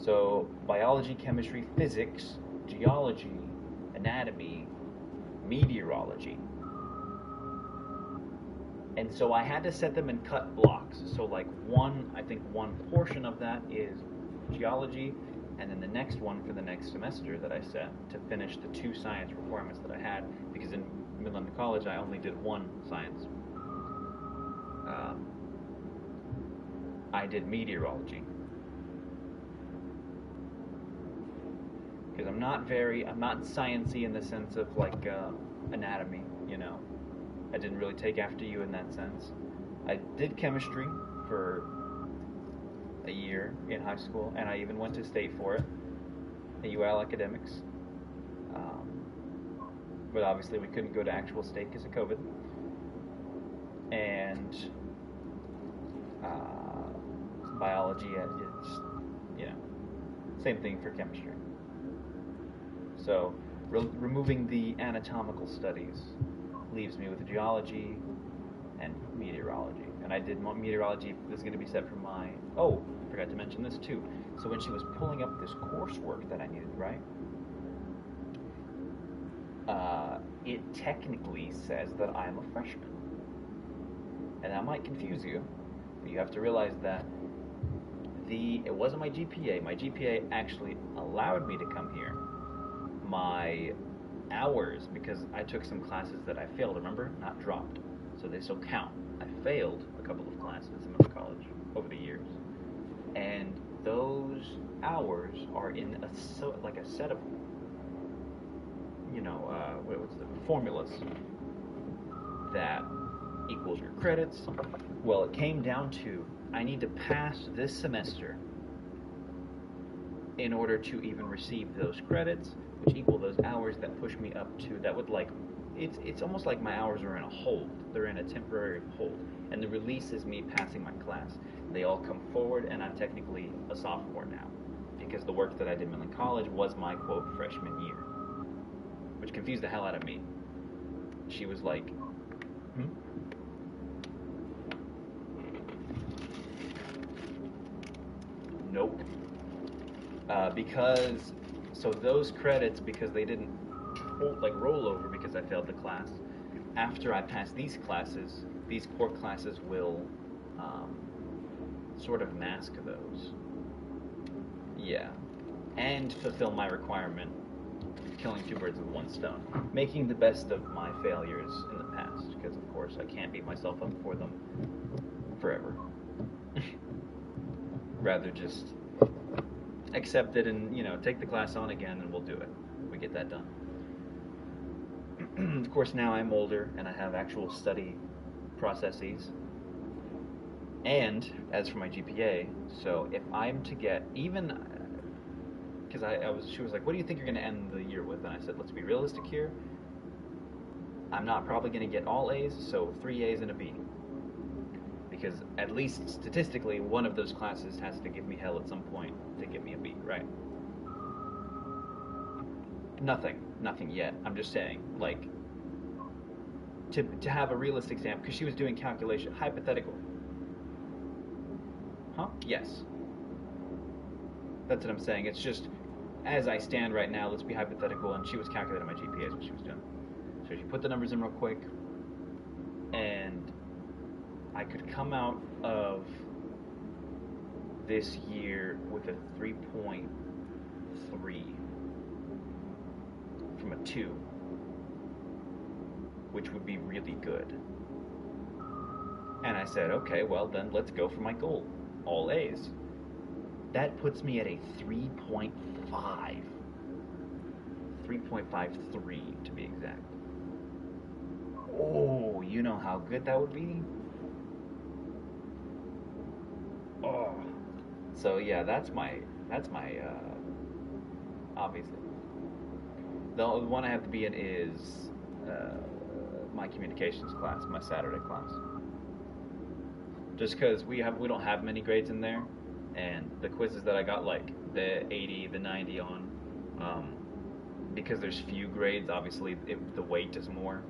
So, biology, chemistry, physics, geology, anatomy, meteorology. And so I had to set them in cut blocks. So like one portion of that is geology, and then the next one for the next semester that I set to finish the 2 science requirements that I had, because in Midland College I only did 1 science. I did meteorology. Because I'm not sciencey in the sense of like anatomy, you know. I didn't really take after you in that sense. I did chemistry for a year in high school, and I even went to state for it, at UL Academics. But obviously we couldn't go to actual state because of COVID. And biology, it's, you know, same thing for chemistry. So removing the anatomical studies leaves me with geology and meteorology. And I did meteorology. This is going to be set for my... Oh, I forgot to mention this too. So when she was pulling up this coursework that I needed, right? It technically says that I'm a freshman. And that might confuse you, but you have to realize that it wasn't my GPA. My GPA actually allowed me to come here. My hours, because I took some classes that I failed, remember? Not dropped. So they still count. I failed a couple of classes in middle college over the years. And those hours are in a set of, you know, what's the formulas that equals your credits. Well, it came down to, I need to pass this semester in order to even receive those credits, which equal those hours that push me up to, that would like, it's almost like my hours are in a hold. They're in a temporary hold. And the release is me passing my class. They all come forward, and I'm technically a sophomore now, because the work that I did in Midland College was my, quote, freshman year, which confused the hell out of me. She was like, Nope. Because, so those credits, because they didn't roll over because I failed the class, after I pass these classes, these core classes will sort of mask those. Yeah. And fulfill my requirement, killing two birds with one stone. Making the best of my failures in the past, because of course I can't beat myself up for them forever. Rather just accept it and, take the class on again, and we'll do it. We get that done. Of course, now I'm older and I have actual study processes. And as for my GPA, so if I'm to get even, because she was like, what do you think you're going to end the year with? And I said, let's be realistic here. I'm not probably going to get all A's, so 3 A's and a B. Because at least statistically, one of those classes has to give me hell at some point to get me a B, right? Nothing yet. I'm just saying, like, to have a realistic example, because she was doing calculation, hypothetical. Huh? Yes. That's what I'm saying. It's just, as I stand right now, let's be hypothetical, and she was calculating my GPA is what she was doing. So she put the numbers in real quick, and I could come out of this year with a 3.3 from a 2, which would be really good. And I said, okay, well then let's go for my goal, all A's. That puts me at a 3.5. 3.53 to be exact. Oh, you know how good that would be? Oh. So yeah, that's my obviously. The one I have to be in is my communications class, my Saturday class. Just because we don't have many grades in there, and the quizzes that I got, like the 80, the 90 on, because there's few grades, obviously the weight is more.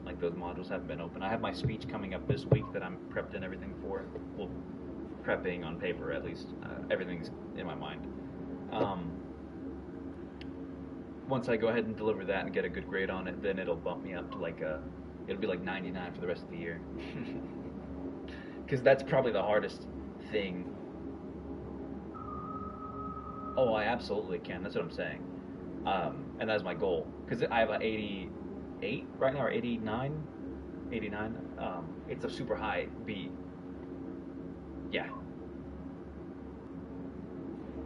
Like, those modules haven't been open. I have my speech coming up this week that I'm prepped and everything for. Well, prepping on paper at least. Everything's in my mind. Once I go ahead and deliver that and get a good grade on it, then it'll bump me up to it'll be like 99 for the rest of the year. Because that's probably the hardest thing. Oh, I absolutely can. That's what I'm saying. And that's my goal. Because I have an 88 right now, or 89. It's a super high B. Yeah.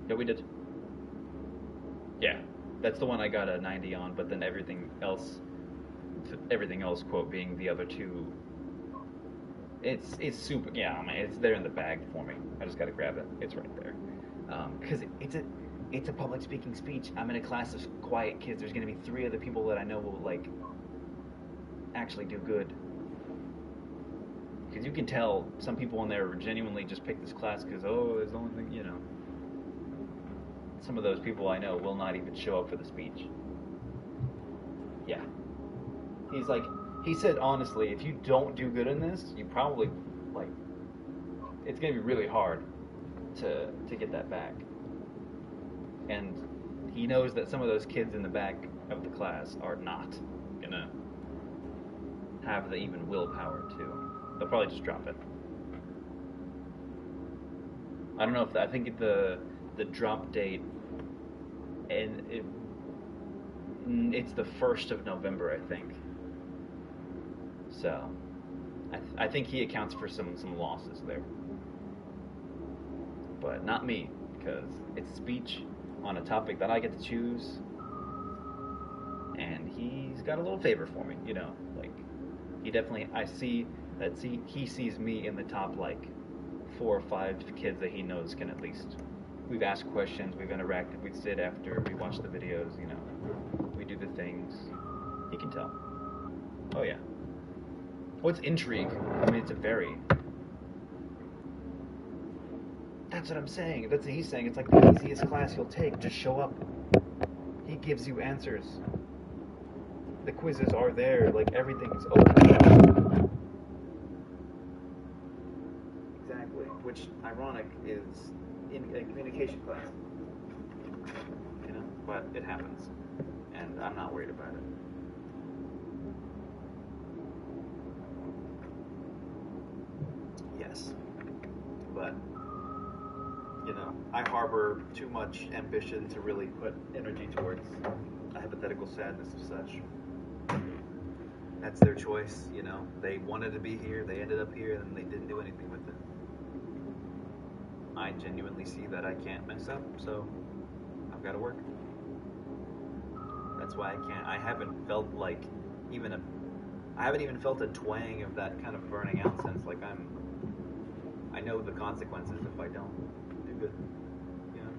Yeah, we did. Yeah. That's the one I got a 90 on, but then everything else, quote, being the other two, it's super, yeah, I mean, it's there in the bag for me. I just gotta grab it. It's right there. Because it's a public speaking speech. I'm in a class of quiet kids. There's gonna be 3 other people that I know will, like, actually do good. Because you can tell some people in there genuinely just pick this class because, it's the only thing, Some of those people I know will not even show up for the speech. Yeah. He said, honestly, if you don't do good in this, you probably, it's going to be really hard to get that back. And he knows that some of those kids in the back of the class are not going to have the even willpower to. They'll probably just drop it. I don't know if I think the drop date, and it's the 1st of November, I think. So I think he accounts for some losses there, but not me, because it's a speech on a topic that I get to choose, and he's got a little favor for me, he definitely, I see that he sees me in the top 4 or 5 kids that he knows can at least we've asked questions, we've interacted, we sit after, we watch the videos, you know, we do the things. He can tell. Oh yeah. What's intrigue? I mean, it's a very... That's what I'm saying. That's what he's saying. It's like the easiest class you'll take. Just show up. He gives you answers. The quizzes are there. Like, everything's open. Exactly. Which, ironic, is in a communication class. You know? But it happens. And I'm not worried about it. Yes. But... you know, I harbor too much ambition to really put energy towards a hypothetical sadness of such. That's their choice, you know. They wanted to be here, they ended up here, and they didn't do anything with it. I genuinely see that I can't mess up, so I've got to work. That's why I can't. I haven't felt like I haven't even felt a twang of that kind of burning out sense. Like I know the consequences if I don't do good. You know?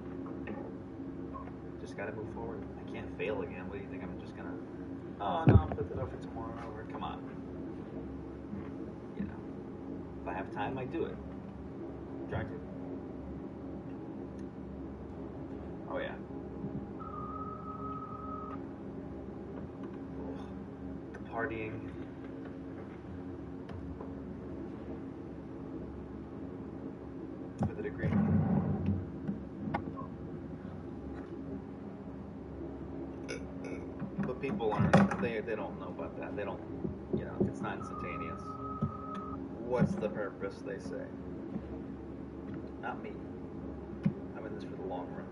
Just gotta move forward. I can't fail again. What do you think? I'm just gonna, oh no, I'll put that up for tomorrow. Or come on. You know, if I have time, I do it. Try to. Oh yeah. The partying. With a degree. But people aren't, they don't know about that. They don't, you know, it's not instantaneous. What's the purpose, they say? Not me. I'm in this for the long run.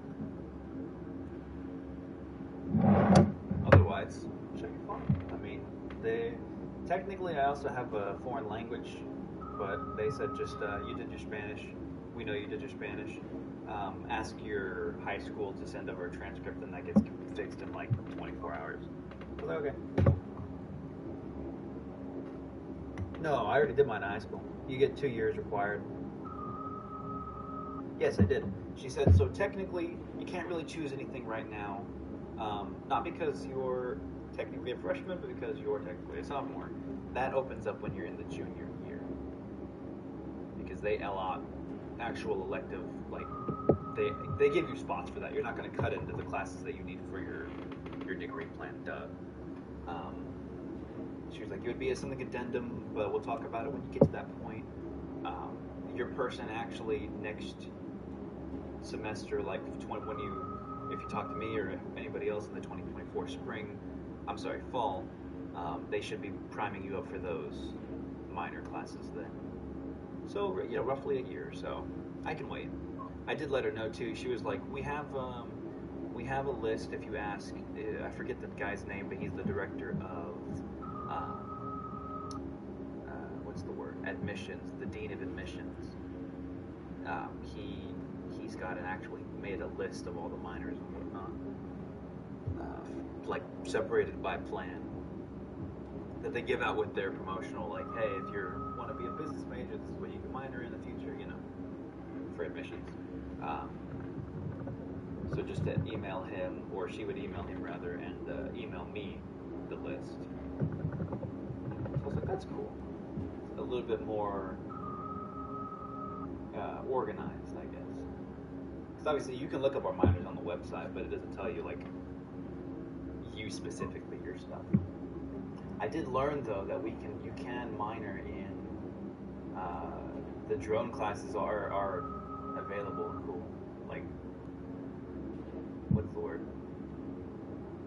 Otherwise, it should be fun. I mean, technically I also have a foreign language, but they said just, you did your Spanish. We know you did your Spanish. Ask your high school to send over a transcript, and that gets fixed in like 24 hours. I was like, okay. No, I already did mine in high school. You get 2 years required. Yes, I did. She said, so technically, you can't really choose anything right now. Not because you're technically a freshman, but because you're technically a sophomore. That opens up when you're in the junior year. Because they allot actual elective, like, they give you spots for that. You're not going to cut into the classes that you need for your degree plan. Duh. She was like, it would be something addendum, but we'll talk about it when you get to that point. Your person actually next semester, like if you talk to me or anybody else in the 2024 fall, they should be priming you up for those minor classes then. So, you know, roughly a year or so. I can wait. I did let her know too. She was like, we have a list. If you ask, I forget the guy's name, but he's the director of what's the word? Admissions, the dean of admissions. He's got made a list of all the minors and whatnot, like separated by plan that they give out with their promotional, like, hey, if you want to be a business major, this is what you can minor in the future, you know, for admissions. So just to email him, or she would email him rather, and email me the list. So I was like, that's cool. It's a little bit more organized, I guess. Because obviously you can look up our minors on the website, but it doesn't tell you, like, you specifically, your stuff. I did learn though that you can minor in the drone classes are available and cool. Like, what's the word?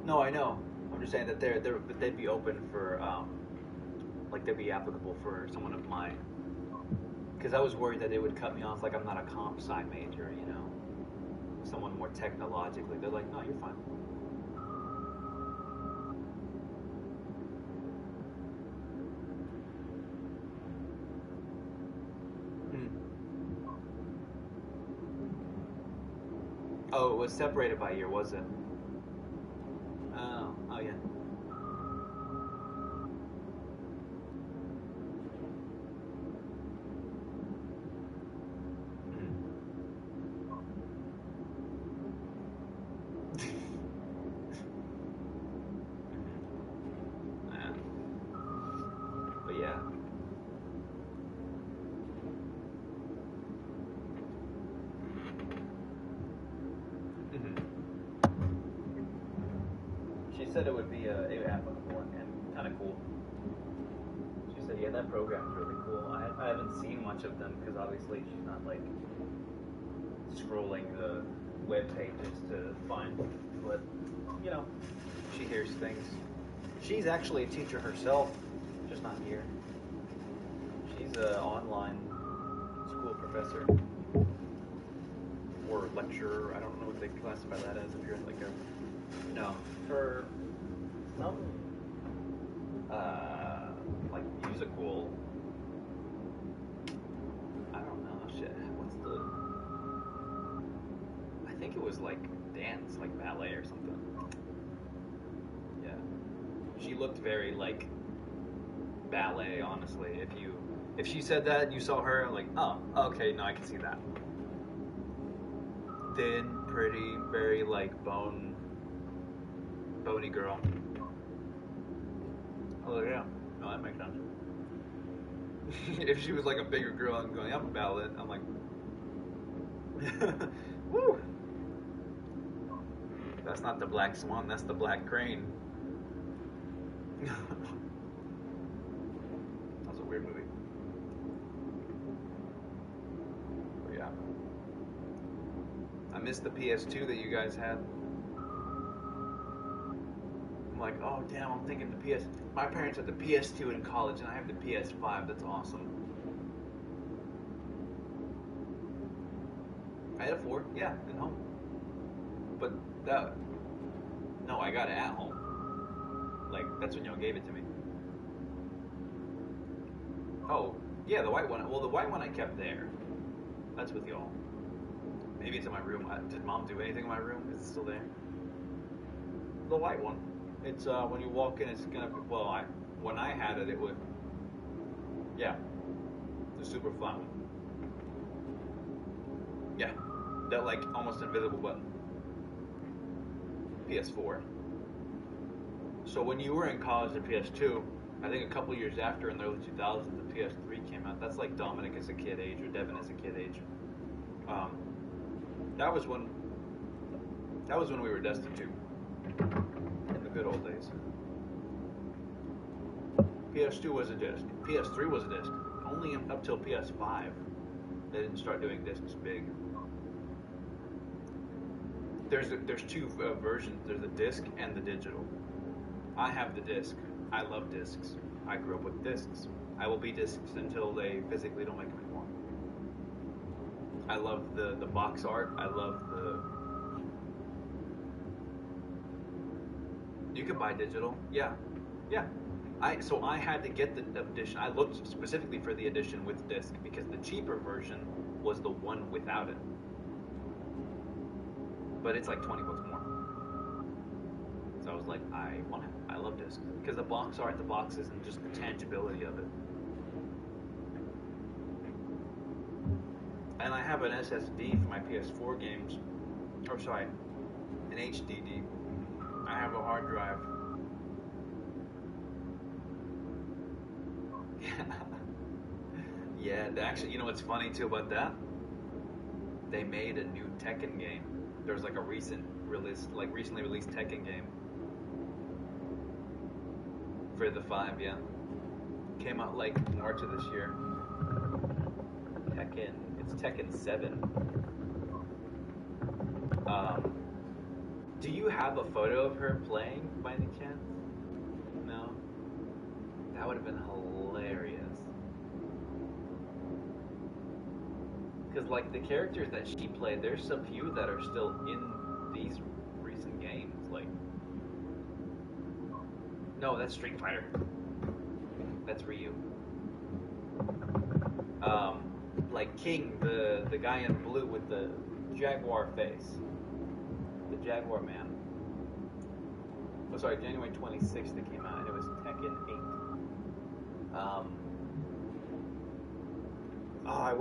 No, I know. I'm just saying that they'd be open for like they'd be applicable for someone of mine. Because I was worried that they would cut me off, like I'm not a comp sci major, you know, someone more technologically. They're like, no, you're fine. Oh, it was separated by year, was it? Oh yeah. said it would be applicable and kind of cool. She said, yeah, that program's really cool. I haven't seen much of them because obviously she's not like scrolling the web pages to find, but you know, she hears things. She's actually a teacher herself, just not here. She's an online school professor or lecturer. I don't know what they classify that as. If you're like for some like musical. I don't know. Shit. What's the? I think it was like dance, like ballet or something. Yeah. She looked very like ballet, honestly. If she said that and you saw her, like, oh, okay, no, I can see that. Thin, pretty, very like bony girl. Oh yeah, no, that makes sense. If she was like a bigger girl and going, I'm a ballet, I'm like, woo. That's not the black swan, that's the black crane. That was a weird movie. But yeah. I missed the PS2 that you guys had. I'm like, oh damn, I'm thinking the PS. My parents had the PS2 in college and I have the PS5, that's awesome. I had a 4, yeah, at home. But no, I got it at home. Like, that's when y'all gave it to me. Oh, yeah, the white one. Well, the white one I kept there. That's with y'all. Maybe it's in my room. Did Mom do anything in my room? Is it still there? The white one. It's, when you walk in, it's gonna be, well, when I had it, it would, yeah, the super flat one. Yeah, that, like, almost invisible button. PS4. So when you were in college, the PS2, I think a couple years after, in the early 2000s, the PS3 came out. That's like Dominic as a kid age, or Devin as a kid age. That was when we were destitute in the good old days. PS2 was a disc. PS3 was a disc. Only up till PS5, they didn't start doing discs big. There's two versions. There's the disc and the digital. I have the disc. I love discs. I grew up with discs. I will be discs until they physically don't make them anymore. I love the box art. I love the... You can buy digital. Yeah. Yeah. So I had to get the edition. I looked specifically for the edition with disc because the cheaper version was the one without it. But it's like 20 bucks more. So I was like, I want it. I love disc. Because the box art, the boxes, and just the tangibility of it. And I have an SSD for my PS4 games. Or sorry, an HDD. I have a hard drive. Yeah, actually, you know what's funny too about that? They made a new Tekken game. There's like a recently released Tekken game. For the 5, yeah. Came out like March of this year. It's Tekken 7. Do you have a photo of her playing by any chance? No? That would have been hilarious. Because like the characters that she played, there's a few that are still in these recent games. Like, no, that's Street Fighter. That's Ryu. Like King, the guy in blue with the jaguar face. The Jaguar Man. Oh, sorry, January 26th it came out, and it was Tekken 8. I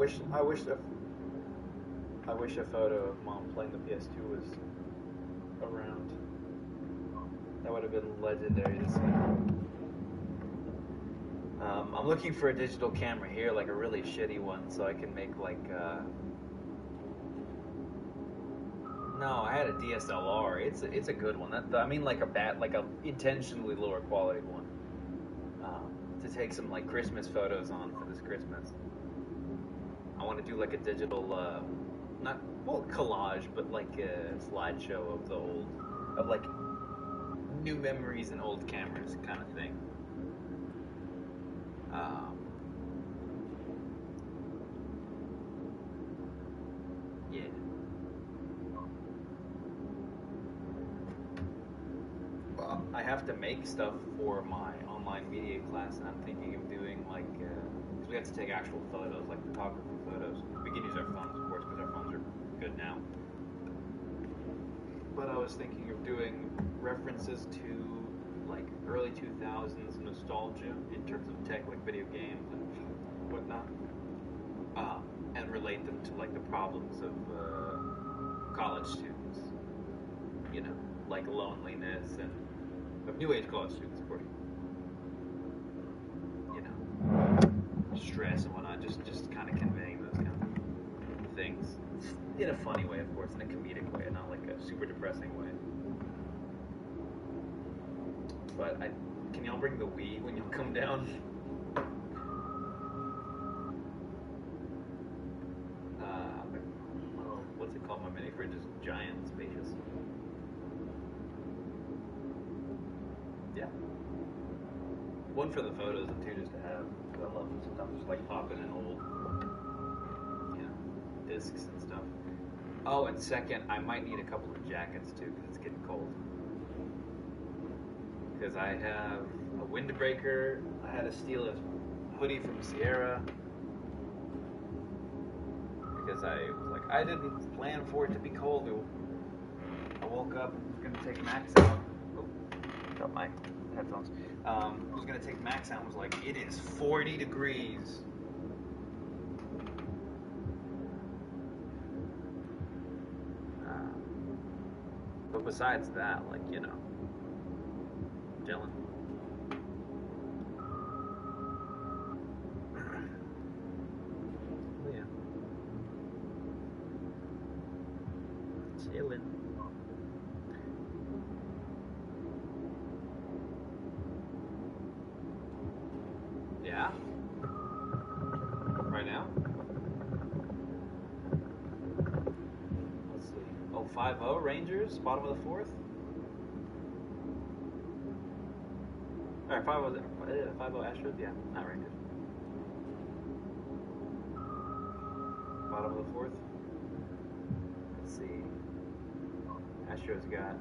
wish a photo of Mom playing the PS2 was around. That would have been legendary to see. I'm looking for a digital camera here, like a really shitty one, so I can make like No, I had a DSLR. It's a good one. I mean, like a intentionally lower quality one. To take some like Christmas photos on for this Christmas. I want to do like a digital, collage, but like a slideshow of like new memories and old cameras kind of thing. Yeah. Well, I have to make stuff for my online media class, and I'm thinking of doing like, because we have to take actual photos, like photography photos. We can use our phones, of course, because our phones are good now. But I was thinking of doing references to like early 2000s nostalgia in terms of tech, like video games and whatnot, and relate them to like the problems of college students. You know, like loneliness and of new age college students, of course. You know, stress and whatnot. Just kind of conveying those kind of things in a funny way, of course, in a comedic way, not like a super depressing way. But can y'all bring the Wii when y'all come down? What's it called? My mini fridge is giant and spacious. Yeah. One for the photos and two just to have. I love them sometimes. Just like popping in old, discs and stuff. Oh, and second, I might need a couple of jackets too because it's getting cold. Because I have a windbreaker. I had to steal a hoodie from Sierra because I was like, I didn't plan for it to be cold. I woke up, was gonna take Max out. Oh, got my headphones. Was gonna take Max out and was like, it is 40 degrees. But besides that, like, chilling. Oh, yeah. Chilling. Yeah? Right now? Let's see. Oh, 5-0 Rangers, bottom of the fourth? Alright, 5-0 Astros? Yeah, not Rangers. Bottom of the fourth? Let's see. Astros got...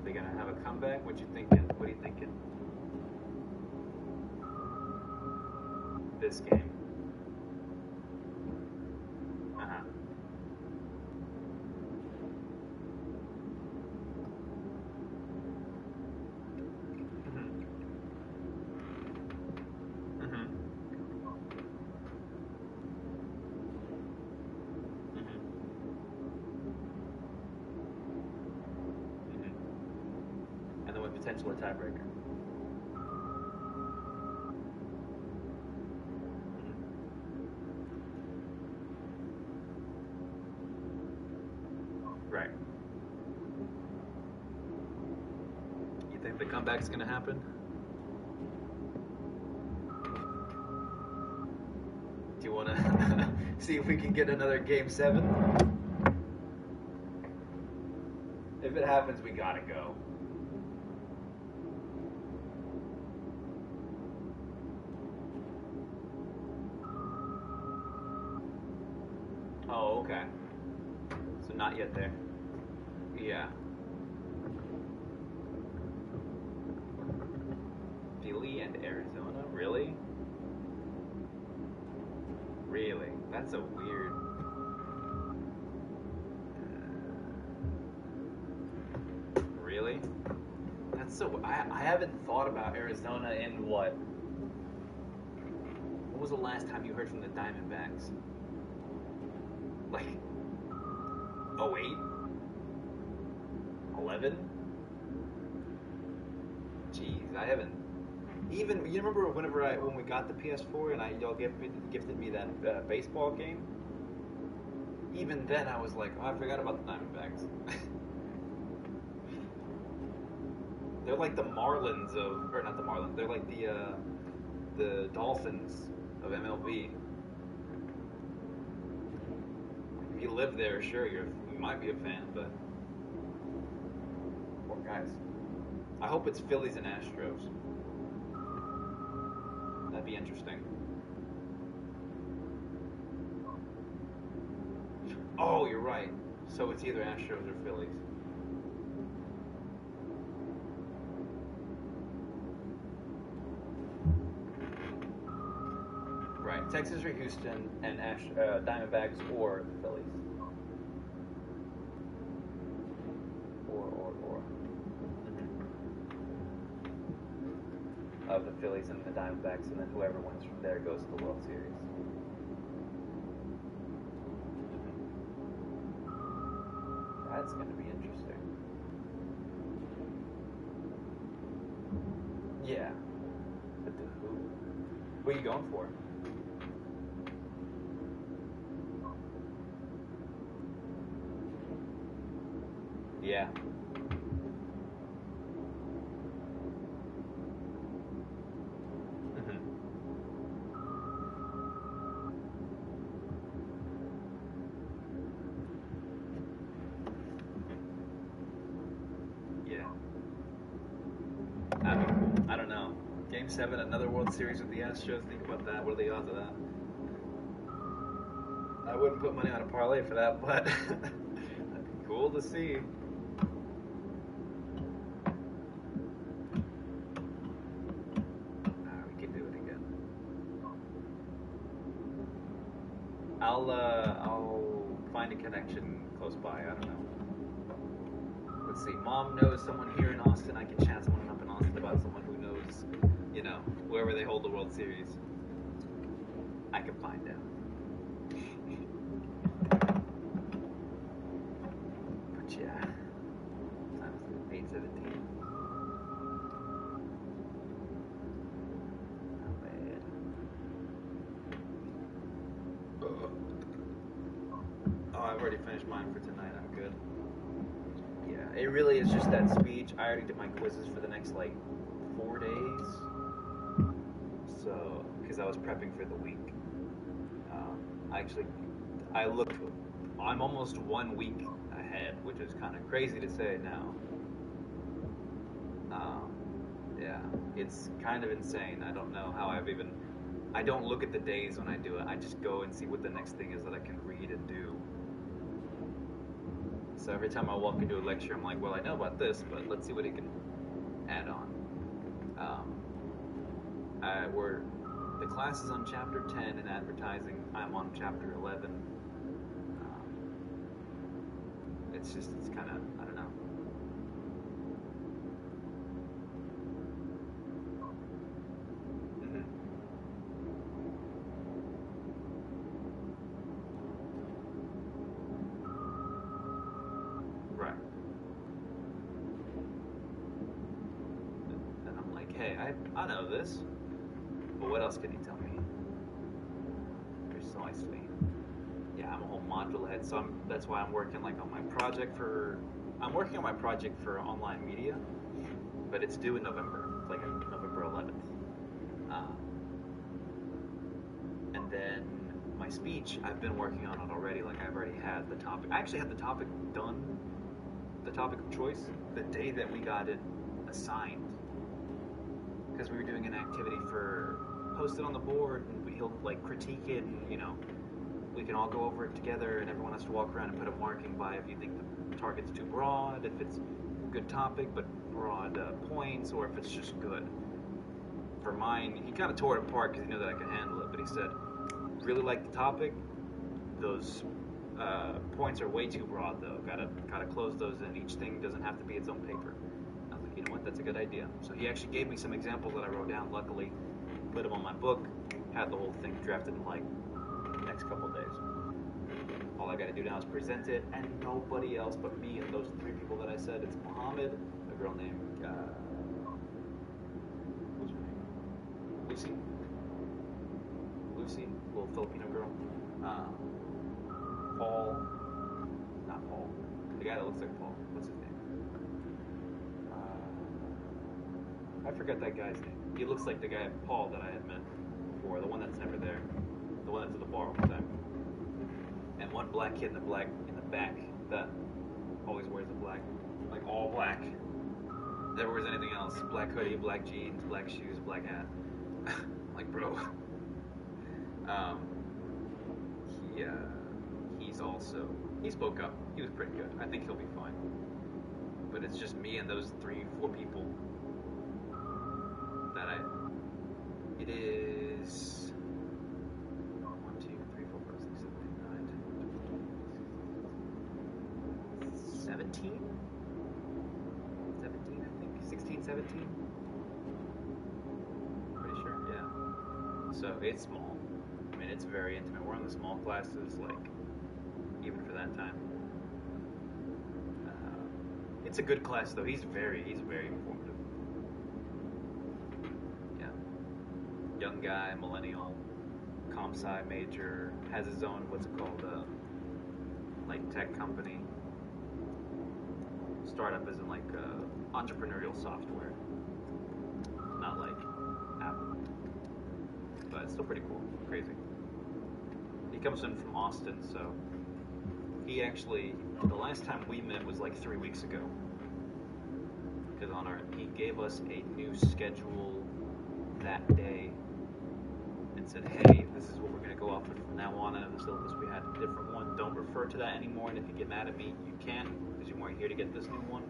They gonna have a comeback? What you thinking? What are you thinking? This game. Uh-huh. And then with potential a tiebreaker. Right. You think the comeback's gonna happen? Do you wanna see if we can get another Game 7? If it happens, we gotta go. Oh, okay. So not yet there. Yeah. Philly and Arizona? Really? Really? That's a weird... Really? That's so... I haven't thought about Arizona in what? What was the last time you heard from the Diamondbacks? Like... 08? 11? Jeez, I haven't Even you remember when we got the PS4 and y'all gifted me that baseball game. Even then, I was like, oh, I forgot about the Diamondbacks. They're like the Marlins or not the Marlins. They're like the Dolphins of MLB. If you live there, sure, you might be a fan, but poor guys. I hope it's Phillies and Astros. That'd be interesting. Oh, you're right. So it's either Astros or Phillies. Right, Texas or Houston and Diamondbacks or Phillies. Or. Of the Phillies and the Diamondbacks, and then whoever wins from there goes to the World Series. That's going to be interesting. Yeah. But who are you going for? Yeah. I don't know. Game 7, another World Series with the Astros. Think about that. What are the odds of that? I wouldn't put money on a parlay for that, but that'd be cool to see. We can do it again. I'll find a connection close by. I don't know. Let's see. Mom knows someone here in Austin. I can chat someone up in Austin about someone who knows, wherever they hold the World Series. I can find out. But yeah, time is 8:17. Not bad. Oh, I've already finished mine for tonight. I'm good. Yeah, it really is just that speech. I already did my quizzes for the next 4 days. So, because I was prepping for the week. I'm almost 1 week ahead, which is kind of crazy to say now. Yeah, it's kind of insane. I don't know how I don't look at the days when I do it. I just go and see what the next thing is that I can read and do. So every time I walk into a lecture, I'm like, well, I know about this, but let's see what it can add on. The class is on chapter 10 in advertising. I'm on chapter 11. It's kind of, I don't know. Right. And I'm like, hey, I know this, but what else can you tell me? Precisely. Yeah, I'm a whole module ahead, so that's why I'm working on my project I'm working on my project for online media, but it's due in November, November 11th. And then my speech, I've been working on it already. I've already had the topic. I actually had the topic done, the topic of choice, the day that we got it assigned, because we were doing an activity for post it on the board, and he'll critique it, and we can all go over it together, and everyone has to walk around and put a marking by if you think the target's too broad, if it's a good topic but broad points, or if it's just good. For mine, he kind of tore it apart because he knew that I could handle it, but he said, really like the topic, those points are way too broad though, gotta close those in. Each thing doesn't have to be its own paper. I was like, you know what, that's a good idea. So he actually gave me some examples that I wrote down, luckily, put them on my book, had the whole thing drafted in the next couple of days. All I gotta do now is present it, and nobody else but me and those 3 people that I said. It's Mohammed, a girl named, what's her name? Lucy, little Filipino girl. Paul, not Paul, the guy that looks like Paul. What's his name? I forgot that guy's name. He looks like the guy Paul that I had met before, the one that's never there, the one that's at the bar all the time. And one black kid in the back that always wears the black, like all black. Never wears anything else. Black hoodie, black jeans, black shoes, black hat. Like, bro. He spoke up. He was pretty good. I think he'll be fine. But it's just me and those 3-4 people that it is 1, 2, 3, 4, 5, 6, 7, 8, 9, 17? 17, I think. 16, 17? Pretty sure, yeah. So it's small. I mean, it's very intimate. We're in the small classes, like, even for that time. It's a good class, though. He's very informative. Yeah. Young guy, millennial, comp sci major, has his own, what's it called, like tech company. Startup isn't like entrepreneurial software. Not like Apple. But it's still pretty cool. Crazy. He comes in from Austin, so he actually, the last time we met was like 3 weeks ago. Because he gave us a new schedule that day and said, hey, this is what we're going to go off with from now on, and in the syllabus we had a different one. Don't refer to that anymore, and if you get mad at me, you can't, because you weren't here to get this new one.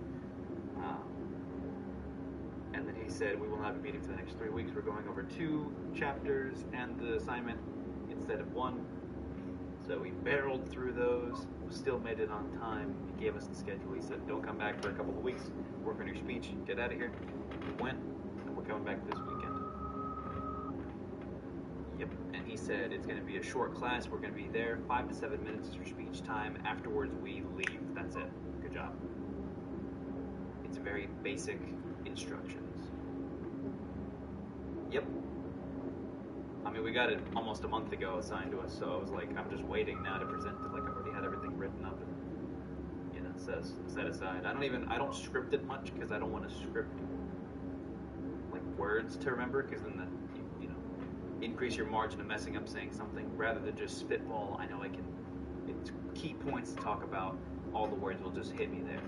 And then he said, we will not have a meeting for the next 3 weeks. We're going over 2 chapters and the assignment instead of 1. So we barreled through those, still made it on time. He gave us the schedule. He said, don't come back for a couple of weeks. Work on your speech. Get out of here. We went, and we're coming back this weekend. Yep. And he said it's going to be a short class. We're going to be there. 5 to 7 minutes is your speech time. Afterwards, we leave. That's it. Good job. It's very basic instructions. Yep. I mean, we got it almost a month ago assigned to us, so I was like, I'm just waiting now to present it. Like, I've already had everything written up and, you know, set aside. I don't script it much because I don't want to script, like, words to remember, because then you know, increase your margin of messing up saying something. Rather than just spitball, I know it's key points to talk about. All the words will just hit me there.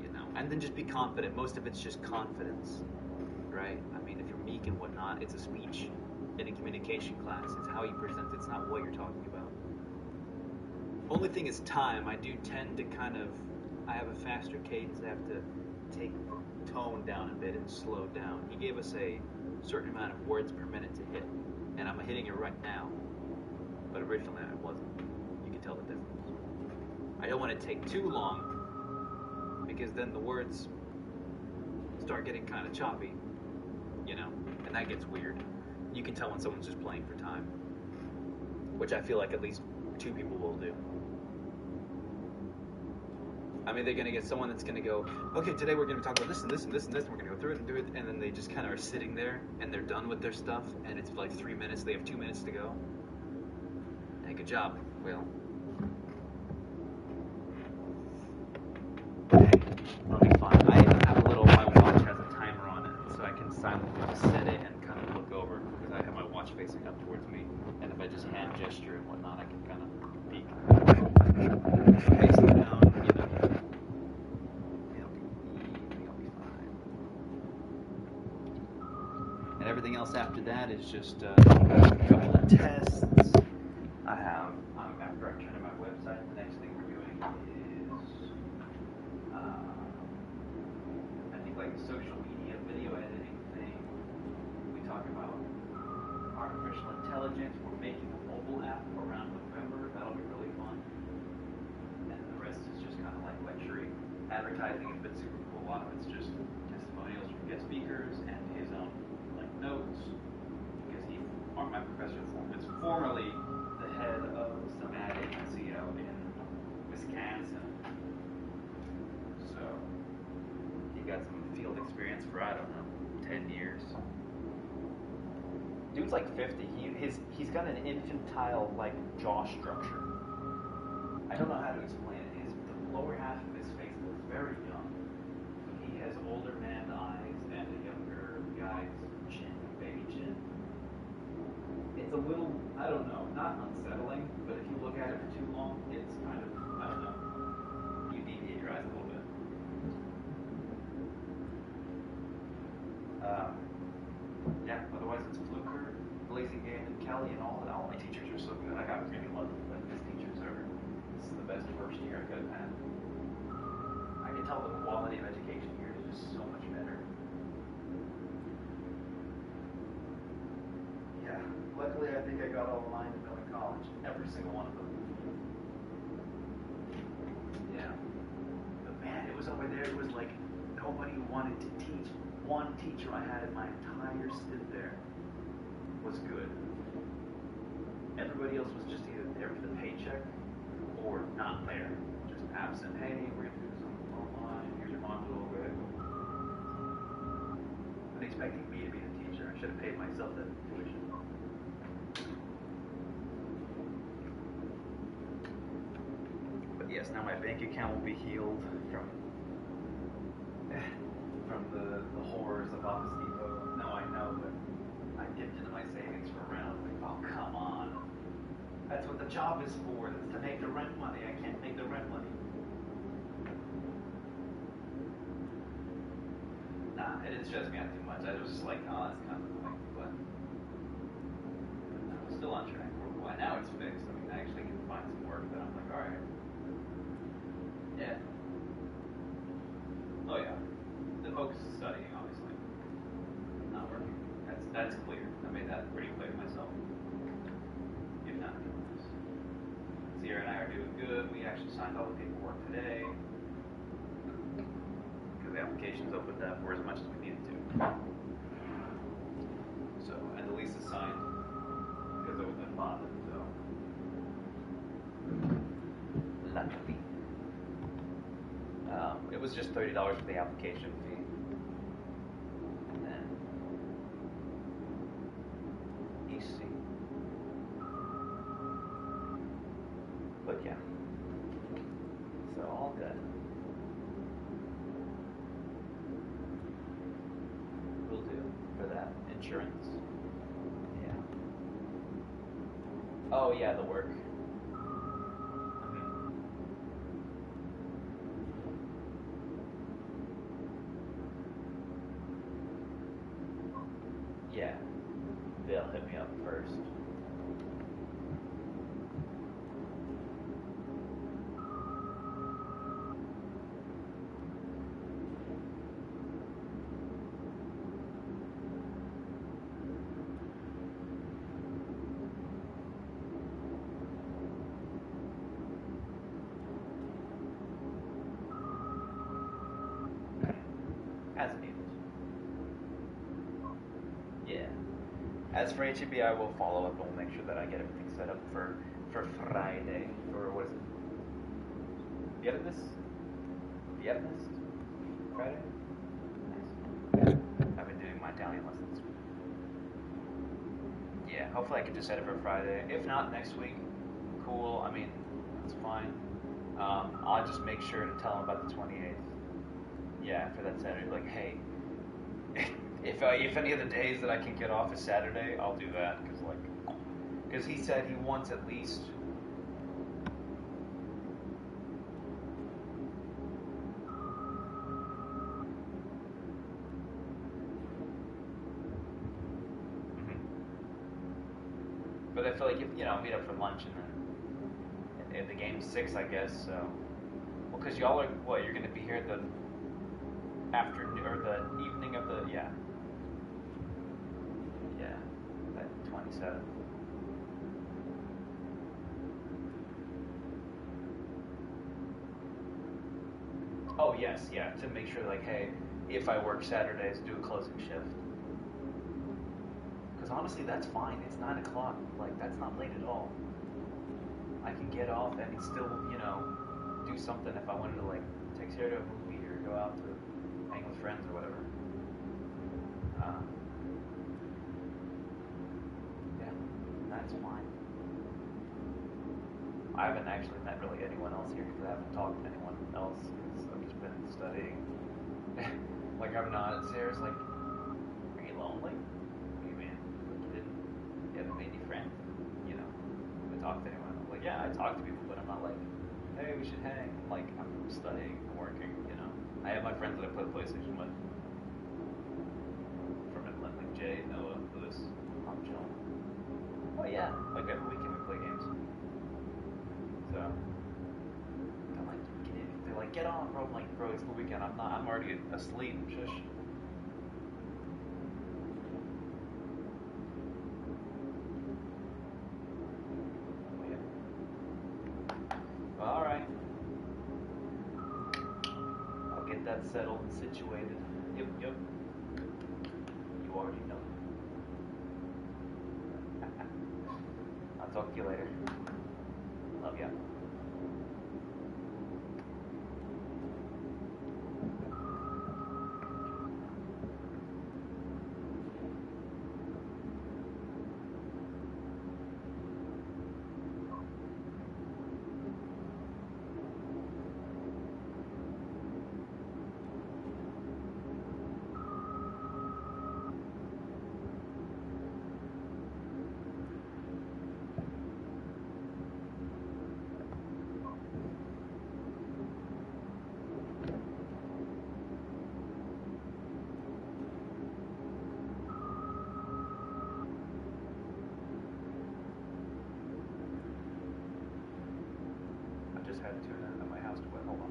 You know, and then just be confident. Most of it's just confidence, right? I mean, if you're meek and whatnot, it's a speech in a communication class. It's how you present. It's not what you're talking about. Only thing is time. I do tend to I have a faster cadence. I have to take the tone down a bit and slow down. He gave us a certain amount of words per minute to hit, and I'm hitting it right now. But originally I wasn't. You can tell the difference. I don't want to take too long, because then the words start getting kind of choppy, you know, and that gets weird. You can tell when someone's just playing for time, which I feel like at least 2 people will do. I mean, they're going to get someone that's going to go, okay, today we're going to talk about this and this and this and this, and we're going to go through it and do it, and then they just kind of are sitting there, and they're done with their stuff, and it's like 3 minutes, they have 2 minutes to go. Hey, good job, Will. Hey, I'll be fine. I have a little, my watch has a timer on it, so I can silently set it and kind of look over, because I have my watch facing up towards me, and if I just hand gesture and whatnot, I can kind of peek. Facing down, you know. It'll be fine. And everything else after that is just a couple of tests. After I turn to my website, the next thing we're doing is, I think, like a social media video editing thing. We talk about artificial intelligence. We're making a mobile app around November. That'll be really fun. And the rest is just kind of like lecturing. Advertising has been super cool. A lot of it's just testimonials from guest speakers and his own like notes. Because my professor was formerly the head of Somatic SEO in Wisconsin. So he got some field experience for, I don't know, 10 years. Dude's like 50. He's got an infantile like jaw structure. I don't know how to explain it. The lower half of his face looks very young. He has older man eyes and a younger guy's chin, baby chin. It's a little, I don't know, not unsettling, but if you look at it for too long, it's kind of, I don't know, you deviate your eyes a little bit. Yeah, otherwise it's Fluker, Blazing Game, and Kelly, and all my teachers are so good. I got really lucky, but these teachers this is the best first year I could have had. I can tell the quality of education here is just so much better. Yeah, luckily I think I got all mine at Miller College, every single one of them. Yeah. But man, it was over there, it was like nobody wanted to teach. One teacher I had in my entire stint there was good. Everybody else was just either there for the paycheck or not there. Just absent. Hey, we're going to do something online. Here's your module. And expecting me to be the teacher. I should have paid myself that tuition. But yes, now my bank account will be healed from the horrors of Office Depot. No, I know, but I dipped into my savings for a round. Like, oh, come on. That's what the job is for. That's to make the rent money. I can't make the rent money. Nah, it didn't stress me out too much. I was just like, oh, that's kind of annoying. But I'm still on track. Well, now it's fixed. I mean, I actually can find some work that I'm like, alright. Yeah. Oh, yeah. The focus is studying, obviously. Not working. That's clear. I made that pretty clear to myself. If not, Sierra and I are doing good. We actually signed all the paperwork today. Because the application's opened up for as much as we needed to. So, and the lease is signed. Because it was been bonded, so. Luckily. It was just $30 for the application fee. And then EC. But yeah. So all good. Will do for that insurance. Yeah. Oh yeah, the work. Yeah, they'll hit me up first. As needed. Yeah. As for HEB, I will follow up and we'll make sure that I get everything set up for Friday. For what is it? Viernes? Friday? Nice. I've been doing my Italian lessons. Yeah, hopefully I can just set it for Friday. If not, next week. Cool. I mean, that's fine. I'll just make sure to tell him about the 28th. Yeah, for that Saturday. Like, hey, if any of the days that I can get off is Saturday, I'll do that. Because he said he wants at least. But I feel like if meet up for lunch and then the game's 6, I guess. So, well, because y'all are you're gonna be here the afternoon or the evening of the that 27th. Oh yes, yeah. To make sure, like, hey, if I work Saturdays, do a closing shift. Because honestly, that's fine. It's 9 o'clock. Like, that's not late at all. I can get off and still, do something if I wanted to, like, take Sarah to a movie or go out to hang with friends or whatever. that's fine. I haven't actually met really anyone else here because I haven't talked to anyone else because I've just been studying. Like, I'm not. Sarah's like, are you lonely? What do you mean? Like, you haven't made any friends? You know, I talk to anyone. I'm like, yeah, I talk to people, but I'm not like, hey, we should hang. Like, I'm studying, I'm working, you know. I have my friends that I play PlayStation with. From Atlanta, like Jay, Noah, Lewis, I'm chilling. Oh yeah, like every weekend we play games. So I'm like, they're like, get on, bro. I'm like, bro, it's the weekend. I'm already asleep. Shush. All right. I'll get that settled and situated. Yep. You already know. I'll talk to you later. Love ya. Just had tuna at my house to wet. Hold on.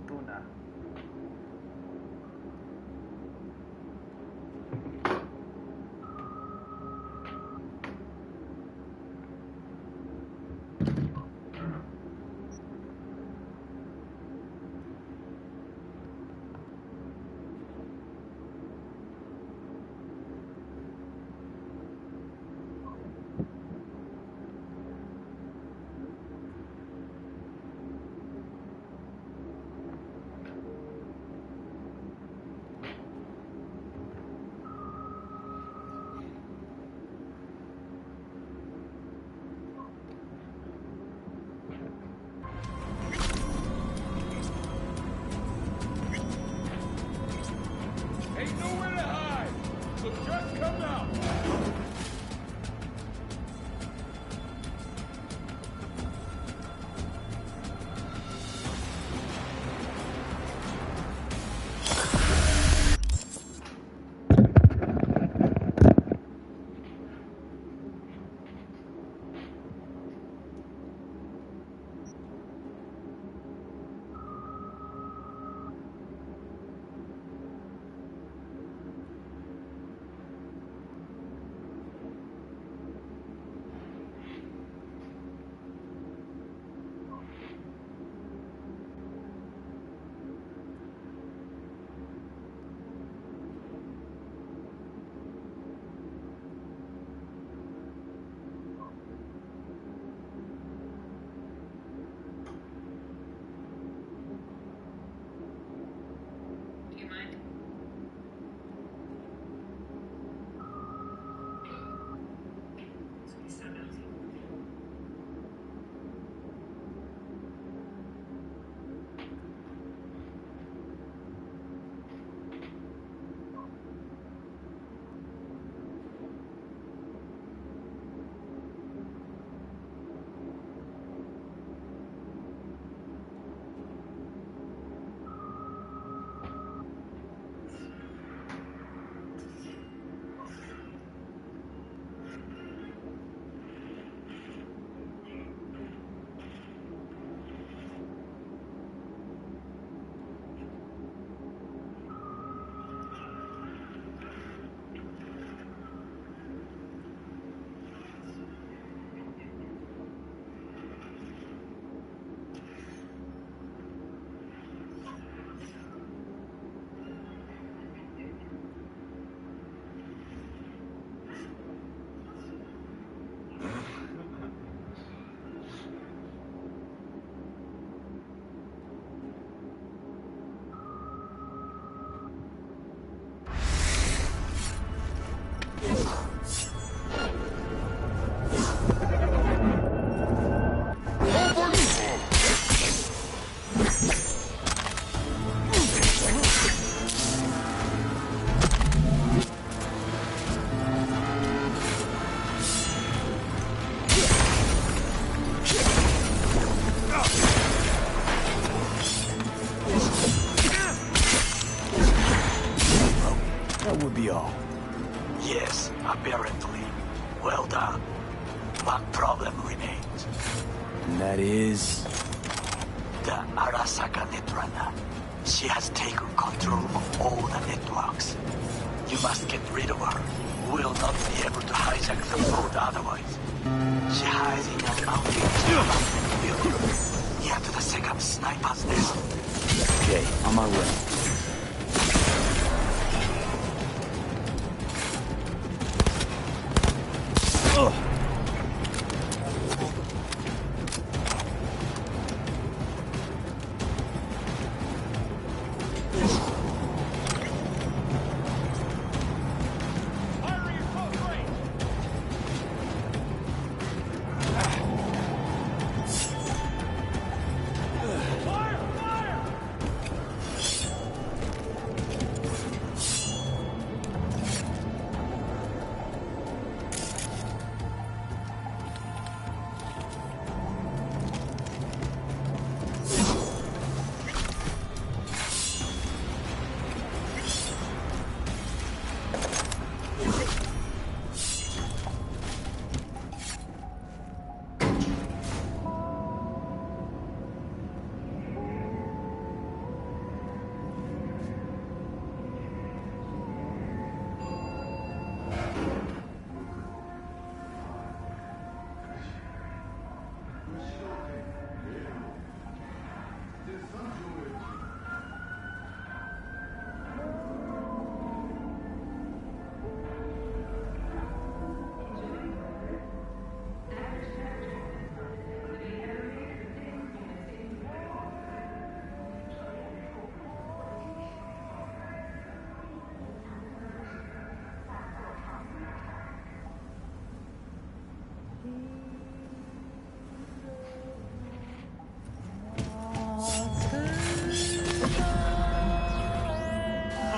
Tuna. Ain't nowhere to hide, so just come out. That would be all. Yes, apparently. Well done. One problem remains. And that is... The Arasaka Netrunner. She has taken control of all the networks. You must get rid of her. We'll not be able to hijack the boat otherwise. She hides in an outfit building near to the second sniper's nest. Okay, on my way. Ugh.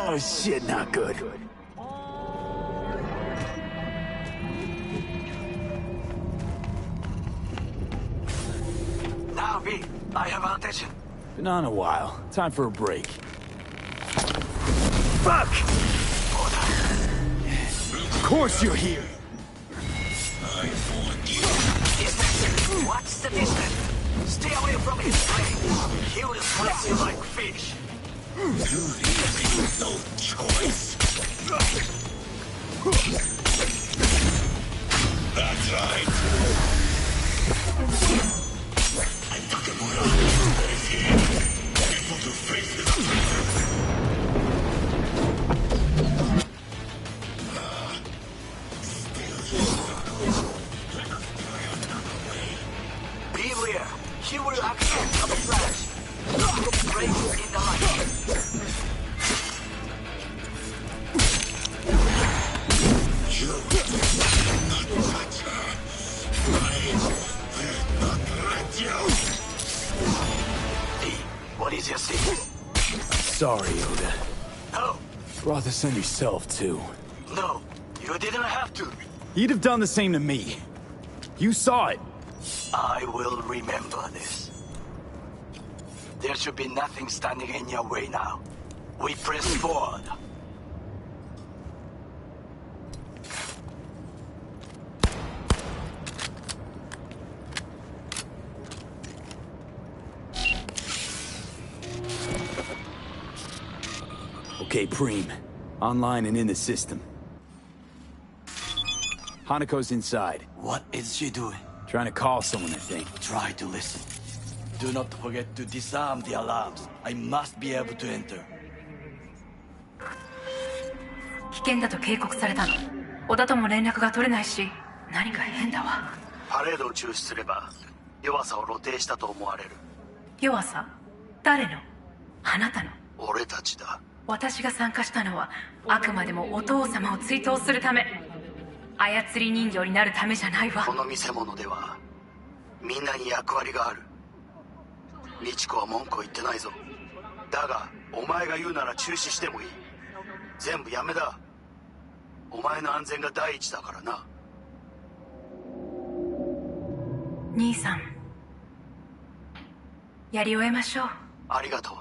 Oh shit, not good. Now, V, I have attention. Been on a while. Time for a break. Fuck! Of course you're here! Watch the distance. Stay away from his blade. He will slice you like fish. You leave no choice. That's right. I took a Mura. That is here. Able to face his offenses. Beware. He will accept camouflage. Break in the light. You will not touch her. I will not let you. V, what is your secret? Sorry, Oda. No, Brought this on yourself, too. no, you didn't have to. You'd have done the same to me. You saw it. I will remember this. There should be nothing standing in your way now. We press forward. Okay, Preem. Online and in the system. Hanako's inside. What is she doing? Trying to call someone, I think. Try to listen. Do not forget to disarm the alarms. I must be able to enter. 危険だと警告されたの。小田とも連絡が取れないし、何か変だわ。パレードを中止すれば、弱さを露呈したと思われる。弱さ？誰の？あなたの。俺たちだ。私が参加したのは、あくまでもお父様を追悼するため。操り人形になるためじゃないわ。この見せ物ではみんなに役割がある。美智子は文句を言ってないぞ。だがお前が言うなら中止してもいい。全部やめだ。お前の安全が第一だからな。兄さん、やり終えましょう。ありがとう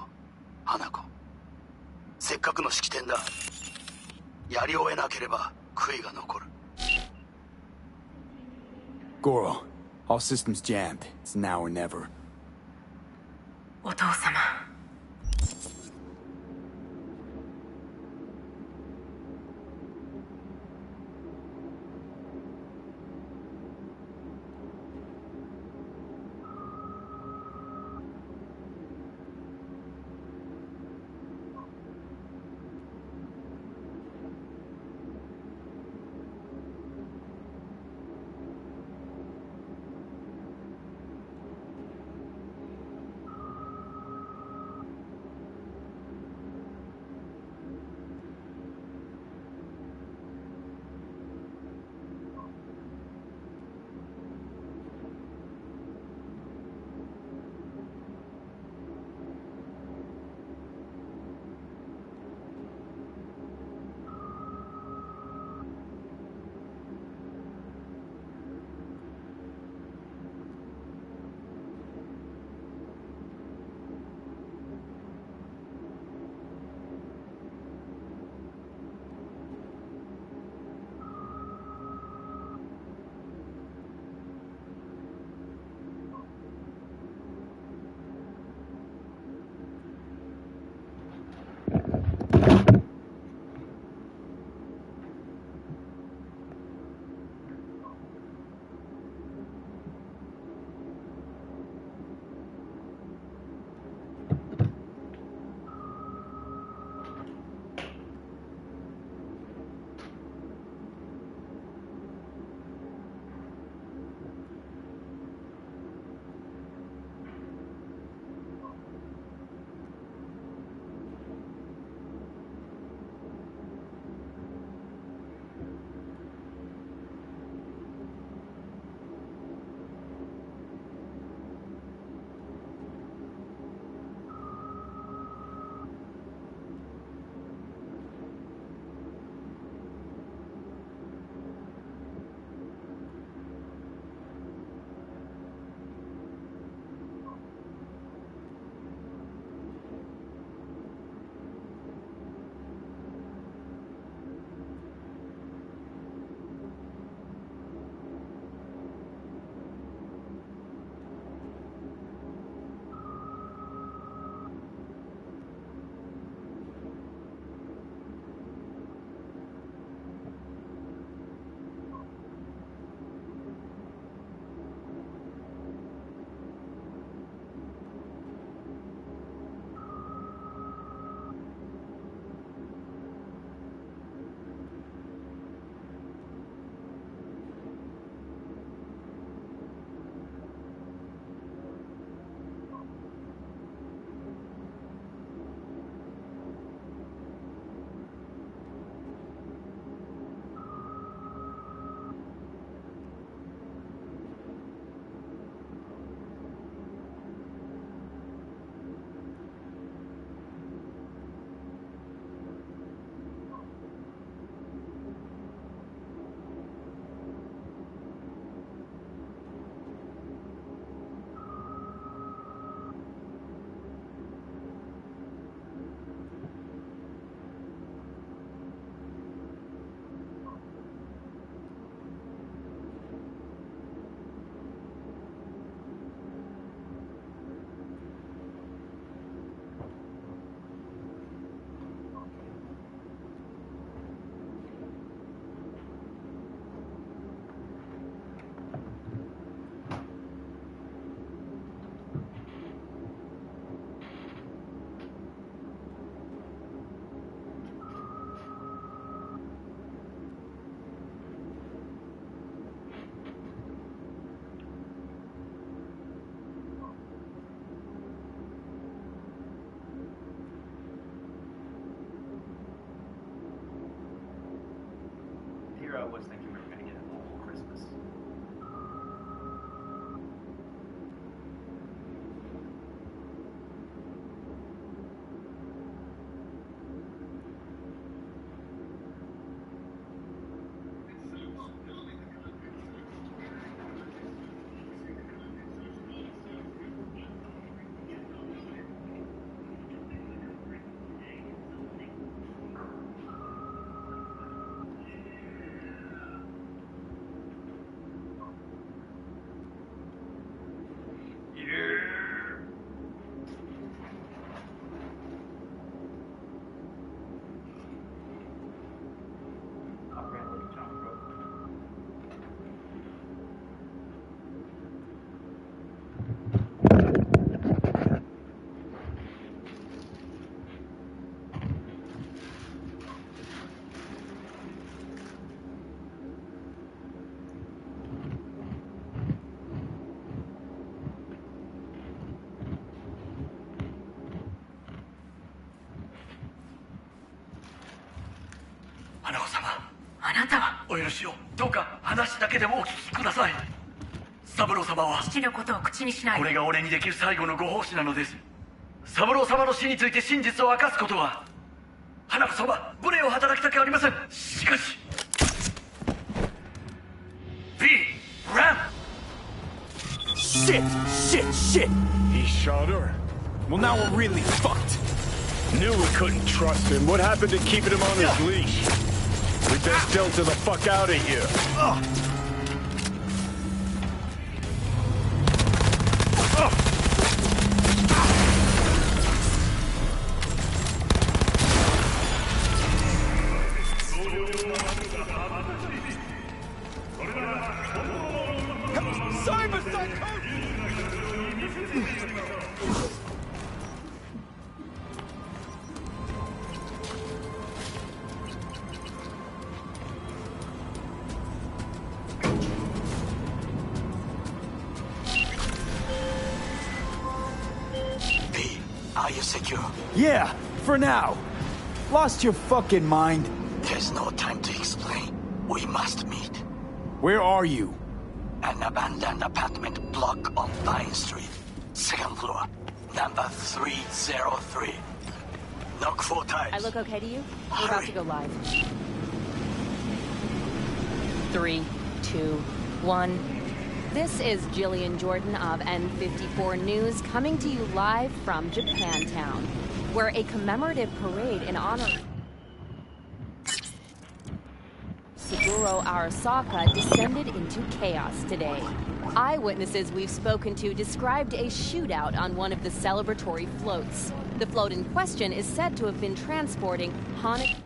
花子。せっかくの式典だ。やり終えなければ悔いが残る。 Goro, all systems jammed. It's now or never. お父様。was thinking we were going to get this.花子様、あなたはお許しを。どうか話だけでもお聞きください。三郎様は父のことを口にしないこれが俺にできる最後のご奉仕なのです。三郎様の死について真実を明かすことは花子様、無礼を働きたくありません。しかし V Ram Shit! He shot her. Well, now we're really fucked. Knew we couldn't trust him. What happened to keeping him on his leash? We best Delta the fuck out of here. V, are you secure? Yeah, for now. Lost your fucking mind? There's no time to explain. We must meet. Where are you? An abandoned apartment block on Vine Street. Second floor. Number 303. Knock 4 times. I look okay to you? We're about to go live. 3, 2, 1. This is Jillian Jordan of N54 News coming to you live from Japantown, where a commemorative parade in honor Saburo Arasaka descended into chaos today. Eyewitnesses we've spoken to described a shootout on one of the celebratory floats. The float in question is said to have been transporting Hanukkah.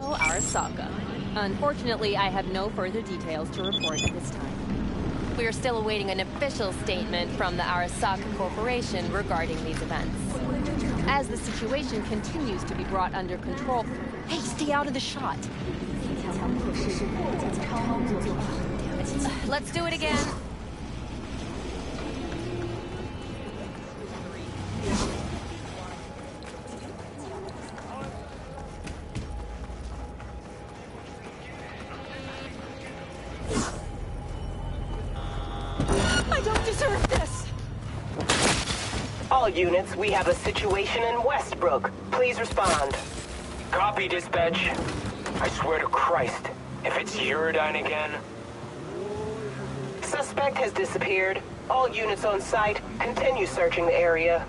Arasaka. Unfortunately, I have no further details to report at this time. We are still awaiting an official statement from the Arasaka Corporation regarding these events. As the situation continues to be brought under control... Hey, stay out of the shot! Let's do it again! I don't deserve this! All units, we have a situation in Westbrook. Please respond. Copy, dispatch. I swear to Christ, if it's Uridine again... Suspect has disappeared. All units on site, continue searching the area.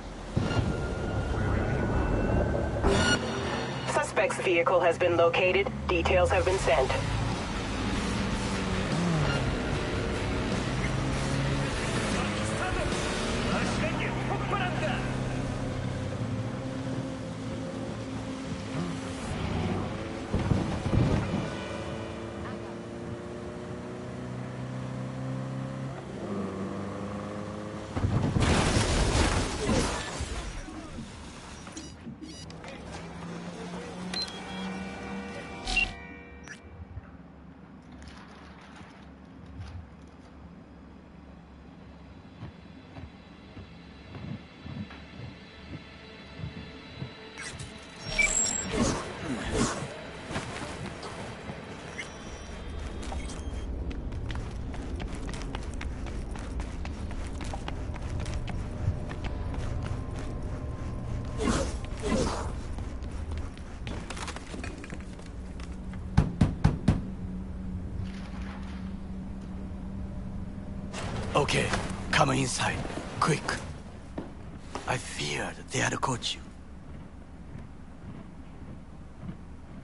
Suspect's vehicle has been located. Details have been sent. inside, quick. I feared they had caught you.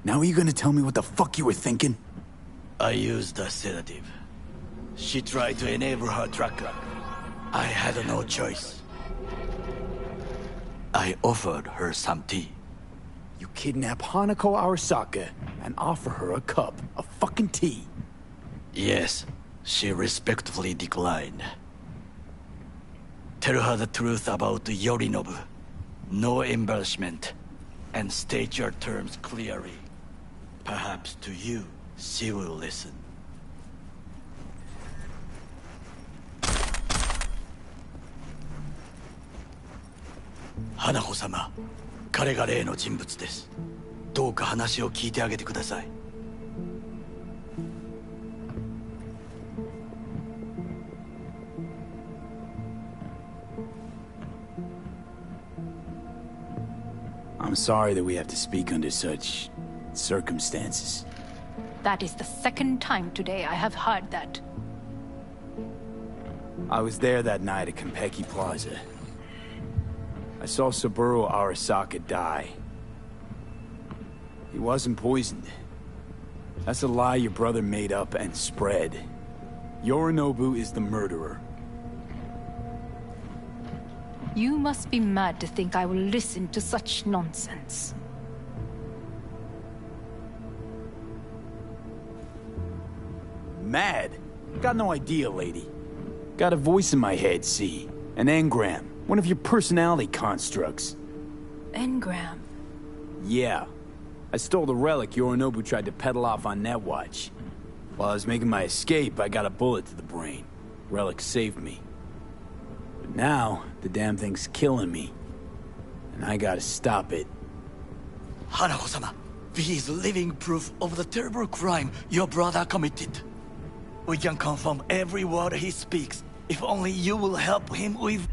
Now are you gonna tell me what the fuck you were thinking? I used a sedative. She tried to enable her tracker. I had no choice. I offered her some tea. You kidnap Hanako Arasaka and offer her a cup of fucking tea. Yes, she respectfully declined. Tell her the truth about Yorinobu. No embellishment. And state your terms clearly. Perhaps to you, she will listen. Hanako様、彼が例の人物です。どうか話を聞いてあげてください。I'm sorry that we have to speak under such circumstances. That is the second time today I have heard that. I was there that night at Konpeki Plaza. I saw Saburo Arasaka die. He wasn't poisoned. That's a lie your brother made up and spread. Yorinobu is the murderer. You must be mad to think I will listen to such nonsense. Mad? Got no idea, lady. Got a voice in my head, see? An engram. One of your personality constructs. Engram? Yeah. I stole the relic Yorinobu tried to peddle off on Netwatch. While I was making my escape, I got a bullet to the brain. Relic saved me. But now, the damn thing's killing me. And I gotta stop it. Hanako-sama, V is living proof of the terrible crime your brother committed. We can confirm every word he speaks, if only you will help him with...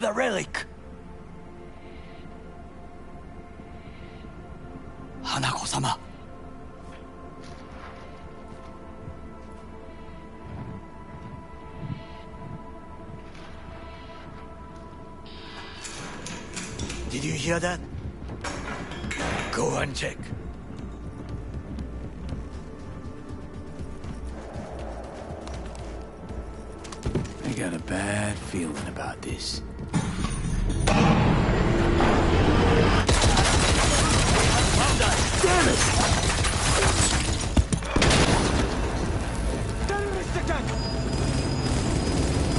the relic. Hanako-sama. Did you hear that? Go and check. I got a bad feeling about this. Damn it!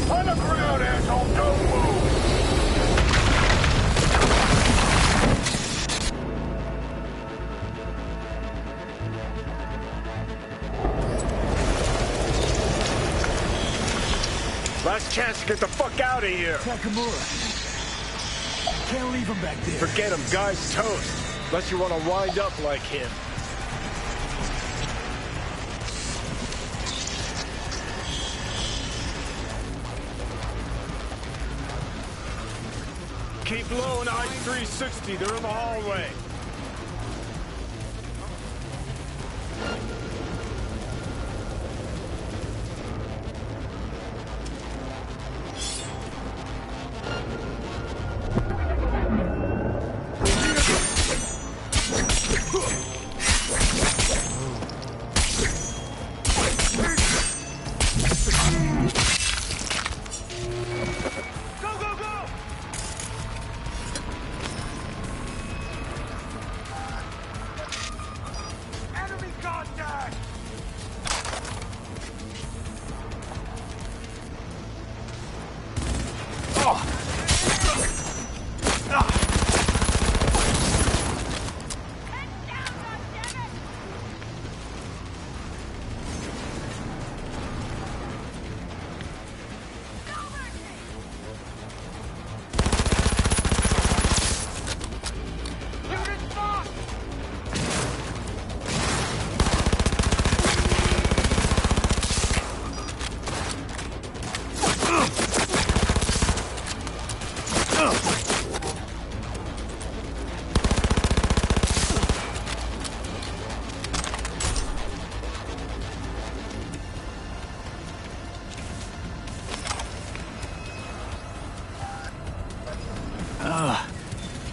On the ground, asshole! Don't move! Last chance to get the fuck out of here. Takamura. Can't leave him back there. Forget him, guy's toast. Unless you want to wind up like him. Keep low in I-360. They're in the hallway.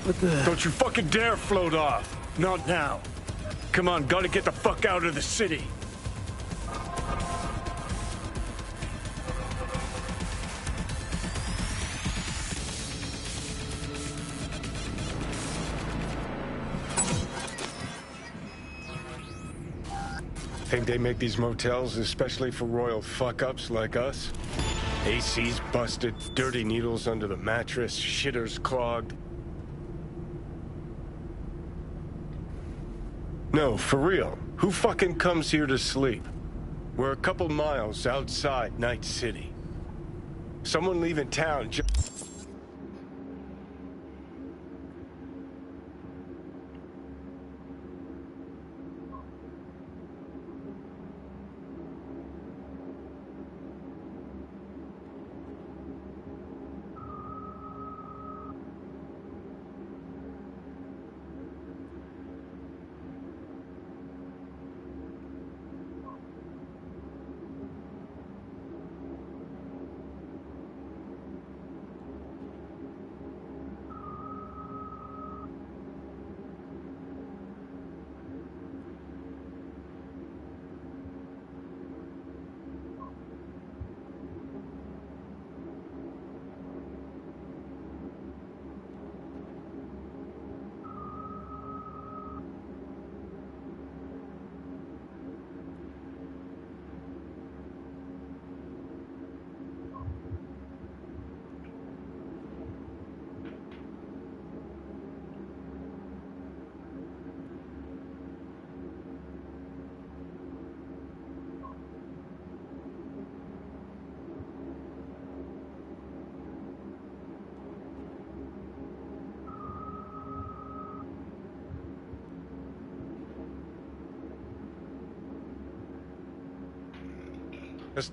What the... Don't you fucking dare float off. Not now. Come on, gotta get the fuck out of the city. Think they make these motels especially for royal fuck-ups like us? AC's busted, dirty needles under the mattress, shitters clogged. No, for real. Who fucking comes here to sleep? We're a couple miles outside Night City. Someone leaving town just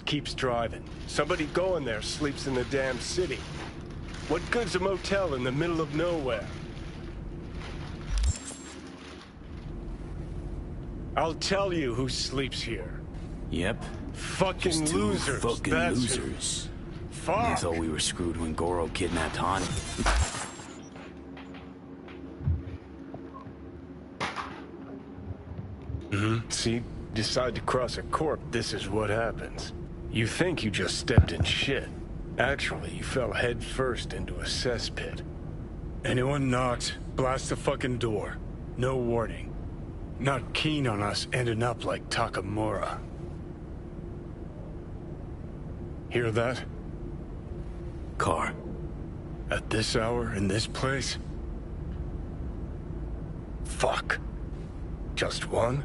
keeps driving. Somebody going there sleeps in the damn city. What good's a motel in the middle of nowhere? I'll tell you who sleeps here. Yep. Fucking Just two losers. fucking That's losers. Fuck. I thought we were screwed when Goro kidnapped Han. See? Decide to cross a corp, this is what happens. You think you just stepped in shit. Actually, you fell head first into a cesspit. Anyone knocked, blast the fucking door. No warning. Not keen on us ending up like Takamura. Hear that? Car. At this hour, in this place? Fuck. Just one?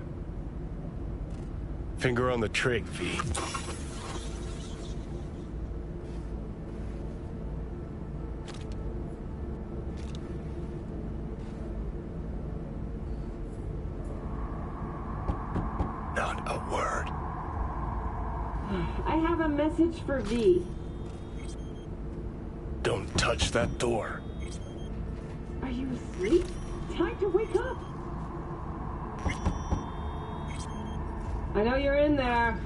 Finger on the trig, V. Not a word. I have a message for V. Don't touch that door. Are you asleep? Time to wake up. I know you're in there.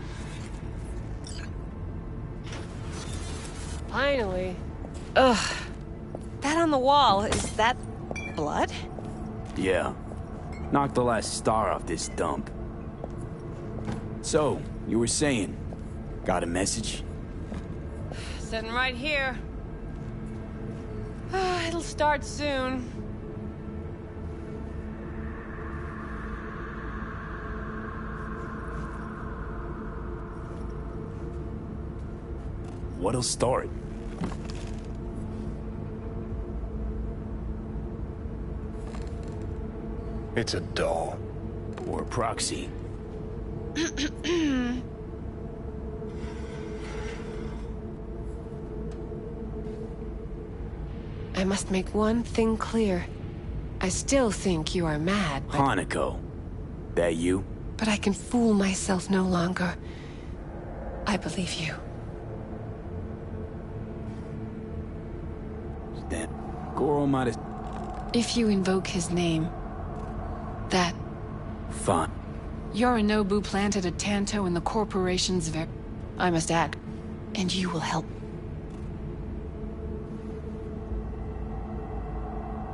Finally. Ugh. That on the wall, is that blood? Yeah. Knocked the last star off this dump. So, you were saying, got a message? Sitting right here. It'll start soon. What'll start? It's a doll. Or a proxy. I must make one thing clear. I still think you are mad, but... Hanako. That you? But I can fool myself no longer. I believe you. Then Goro might have... If you invoke his name, that... Fine. Yorinobu planted a Tanto in the corporation's I must act, and you will help.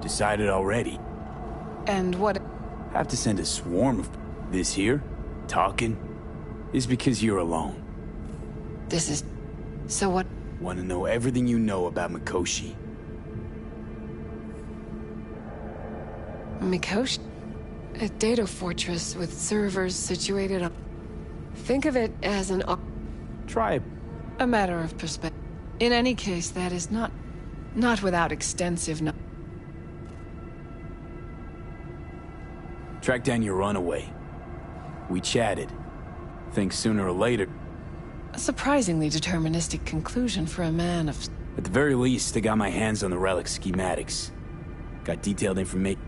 Decided already. And what... Have to send a swarm of... This here? Talking? Is because you're alone. This is... So what... Want to know everything you know about Mikoshi. Mikoshi? A data fortress with servers situated on... Think of it as an... Try it. A matter of perspective. In any case, that is not without extensive... Track down your runaway. We chatted. Think sooner or later... A surprisingly deterministic conclusion for a man of... At the very least, I got my hands on the relic schematics. Got detailed information.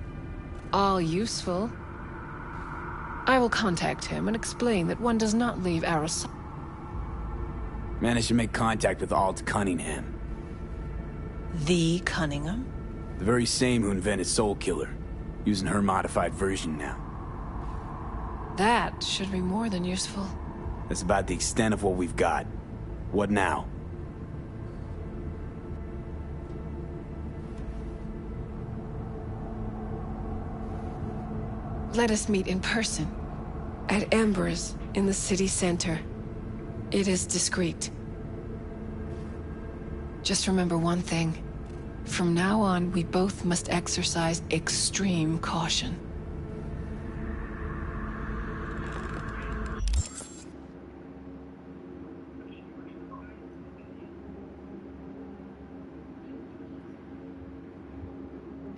All useful. I will contact him and explain that one does not leave Arasaka. Managed to make contact with Alt Cunningham. The Cunningham? The very same who invented Soul Killer. Using her modified version now. That should be more than useful. That's about the extent of what we've got. What now? Let us meet in person. At Embers, in the city center. It is discreet. Just remember one thing. From now on, we both must exercise extreme caution.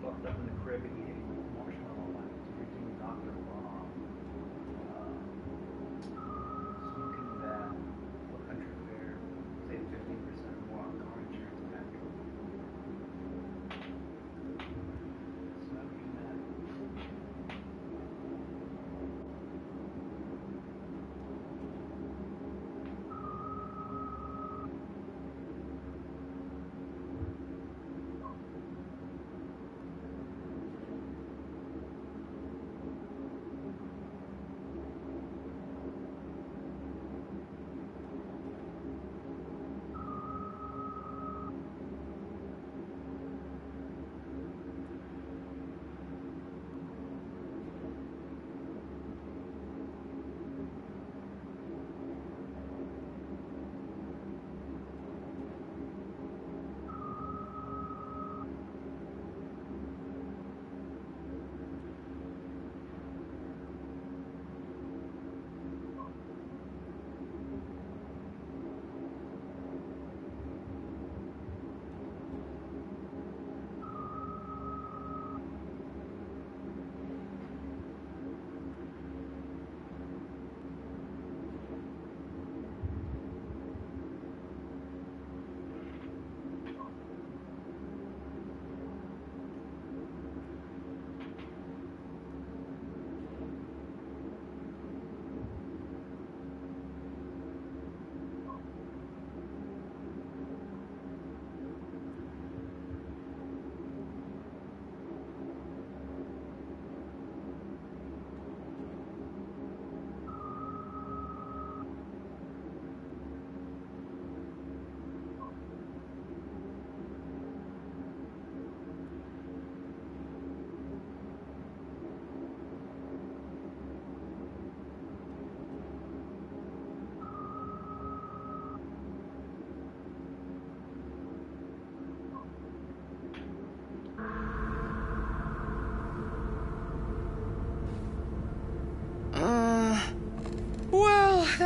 Locked up in the crib and eating marshmallow lines. Drinking Dr. Bomb. Smoking that. What country fair? Save 15% more on car insurance petrol. Smoking that.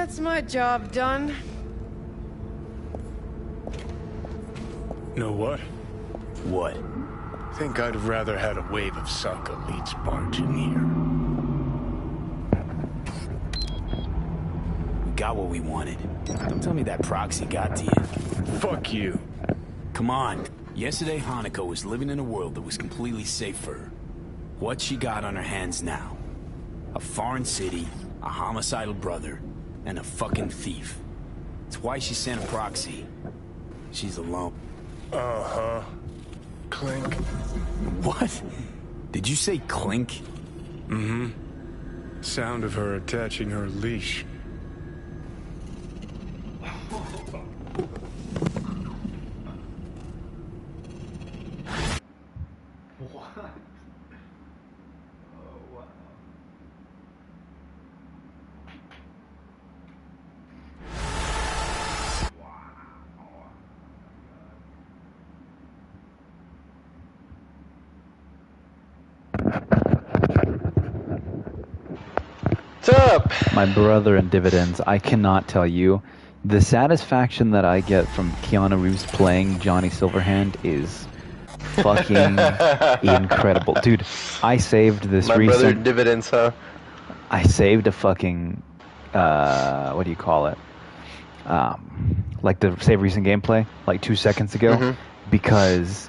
That's my job done. Know what? What? Think I'd rather had a wave of Saka elites barge in here. We got what we wanted. Don't tell me that proxy got to you. Fuck you. Come on. Yesterday, Hanako was living in a world that was completely safe for her. What's she got on her hands now? A foreign city, a homicidal brother, and a fucking thief. It's why she sent a proxy. She's alone. Uh-huh. Clink. What? Did you say clink? Mm-hmm. Sound of her attaching her leash. What's up? My brother in dividends, I cannot tell you. The satisfaction that I get from Keanu Reeves playing Johnny Silverhand is fucking incredible. Dude, I saved this My brother in dividends, huh? I saved a fucking, what do you call it? Like the save recent gameplay, like 2 seconds ago, because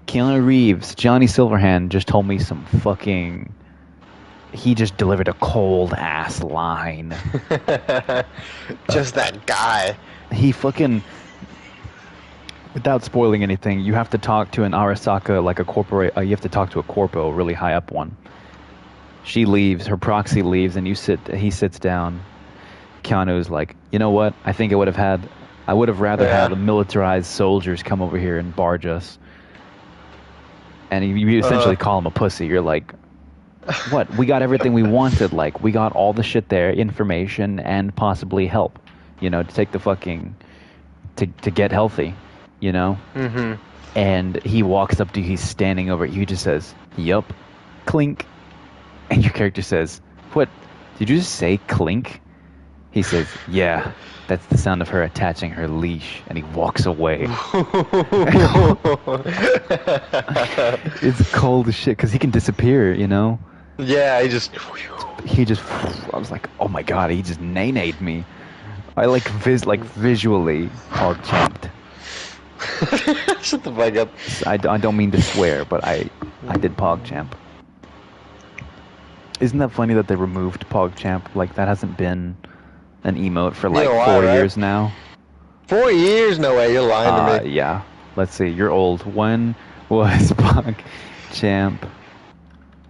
Keanu Reeves, Johnny Silverhand, just told me some fucking... He just delivered a cold-ass line. Just that guy. He fucking... Without spoiling anything, you have to talk to an Arasaka, like a corporate... you have to talk to a corpo, a really high-up one. She leaves, her proxy leaves, and he sits down. Keanu's like, you know what? I think I would have rather had the militarized soldiers come over here and barge us. And you essentially call him a pussy. You're like, what? We got everything we wanted. Like, we got all the shit there, information, and possibly help. You know, to take the fucking... To get healthy, you know? Mm-hmm. And he walks up to you, he's standing over you, he just says, yup, clink. And your character says, what? Did you just say clink? He says, yeah, that's the sound of her attaching her leash. And he walks away. It's cold as shit, because he can disappear, you know? Yeah, I was like, oh my god, he just nay-nayed me. I like visually hog champed. Shut the fuck up. I don't mean to swear, but I did PogChamp. Isn't that funny that they removed PogChamp? Like, that hasn't been an emote for like 4 years now. 4 years? No way, you're lying to me. Yeah. Let's see, you're old. When was PogChamp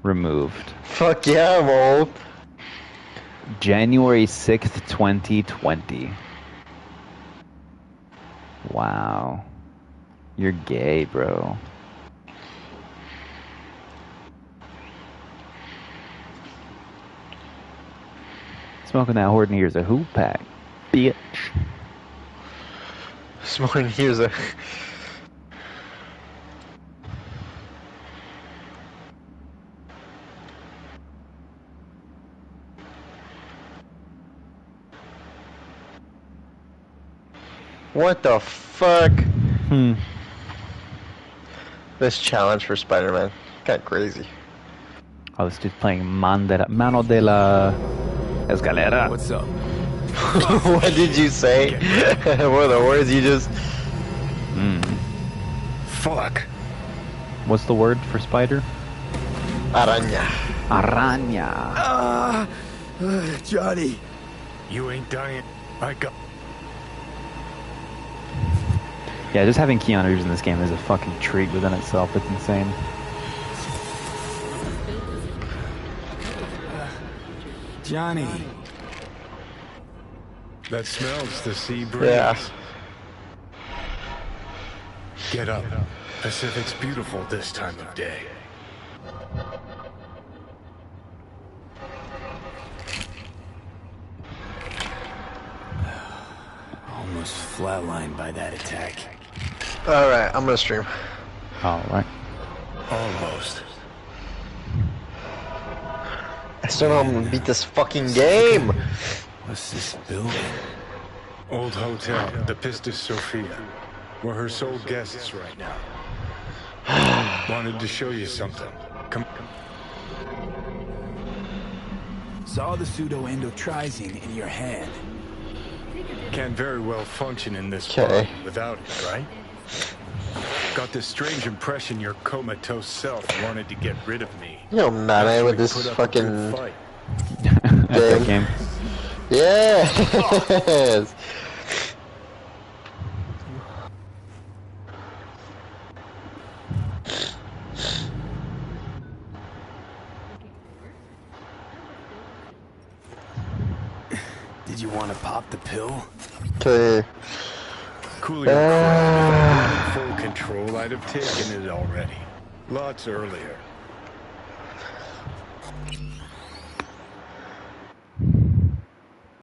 removed? Fuck yeah, I'm old. January 6th, 2020. Wow. You're gay, bro. Smoking that Horton here's a hoop pack, bitch. Smoking here's a... What the fuck? This challenge for Spider-Man got crazy. I was just playing Mano de la Escalera. What's up? What did you say? What are the words you just... Fuck. What's the word for spider? Araña. Araña. Johnny. You ain't dying. I got... Yeah, just having Keanu Reeves in this game is a fucking treat within itself. It's insane. Johnny. That smells the sea breeze. Yeah. Get up. Pacific's beautiful this time of day. Almost flatlined by that attack. Alright, I'm gonna stream. Alright. Almost. I still don't know how to beat this fucking game. What's this building? Old hotel, the Pistis Sophia. We're her sole guests right now. Wanted to show you something. Come. Saw the pseudo-endotrizine in your hand. Can't very well function in this Okay. body without it, right? Got this strange impression your comatose self wanted to get rid of me. You know, mad After with we this put up a fucking good fight. game. game. Yes. Did you want to pop the pill? Okay. Coolio crap. If I had full control, I'd have taken it already. Lots earlier.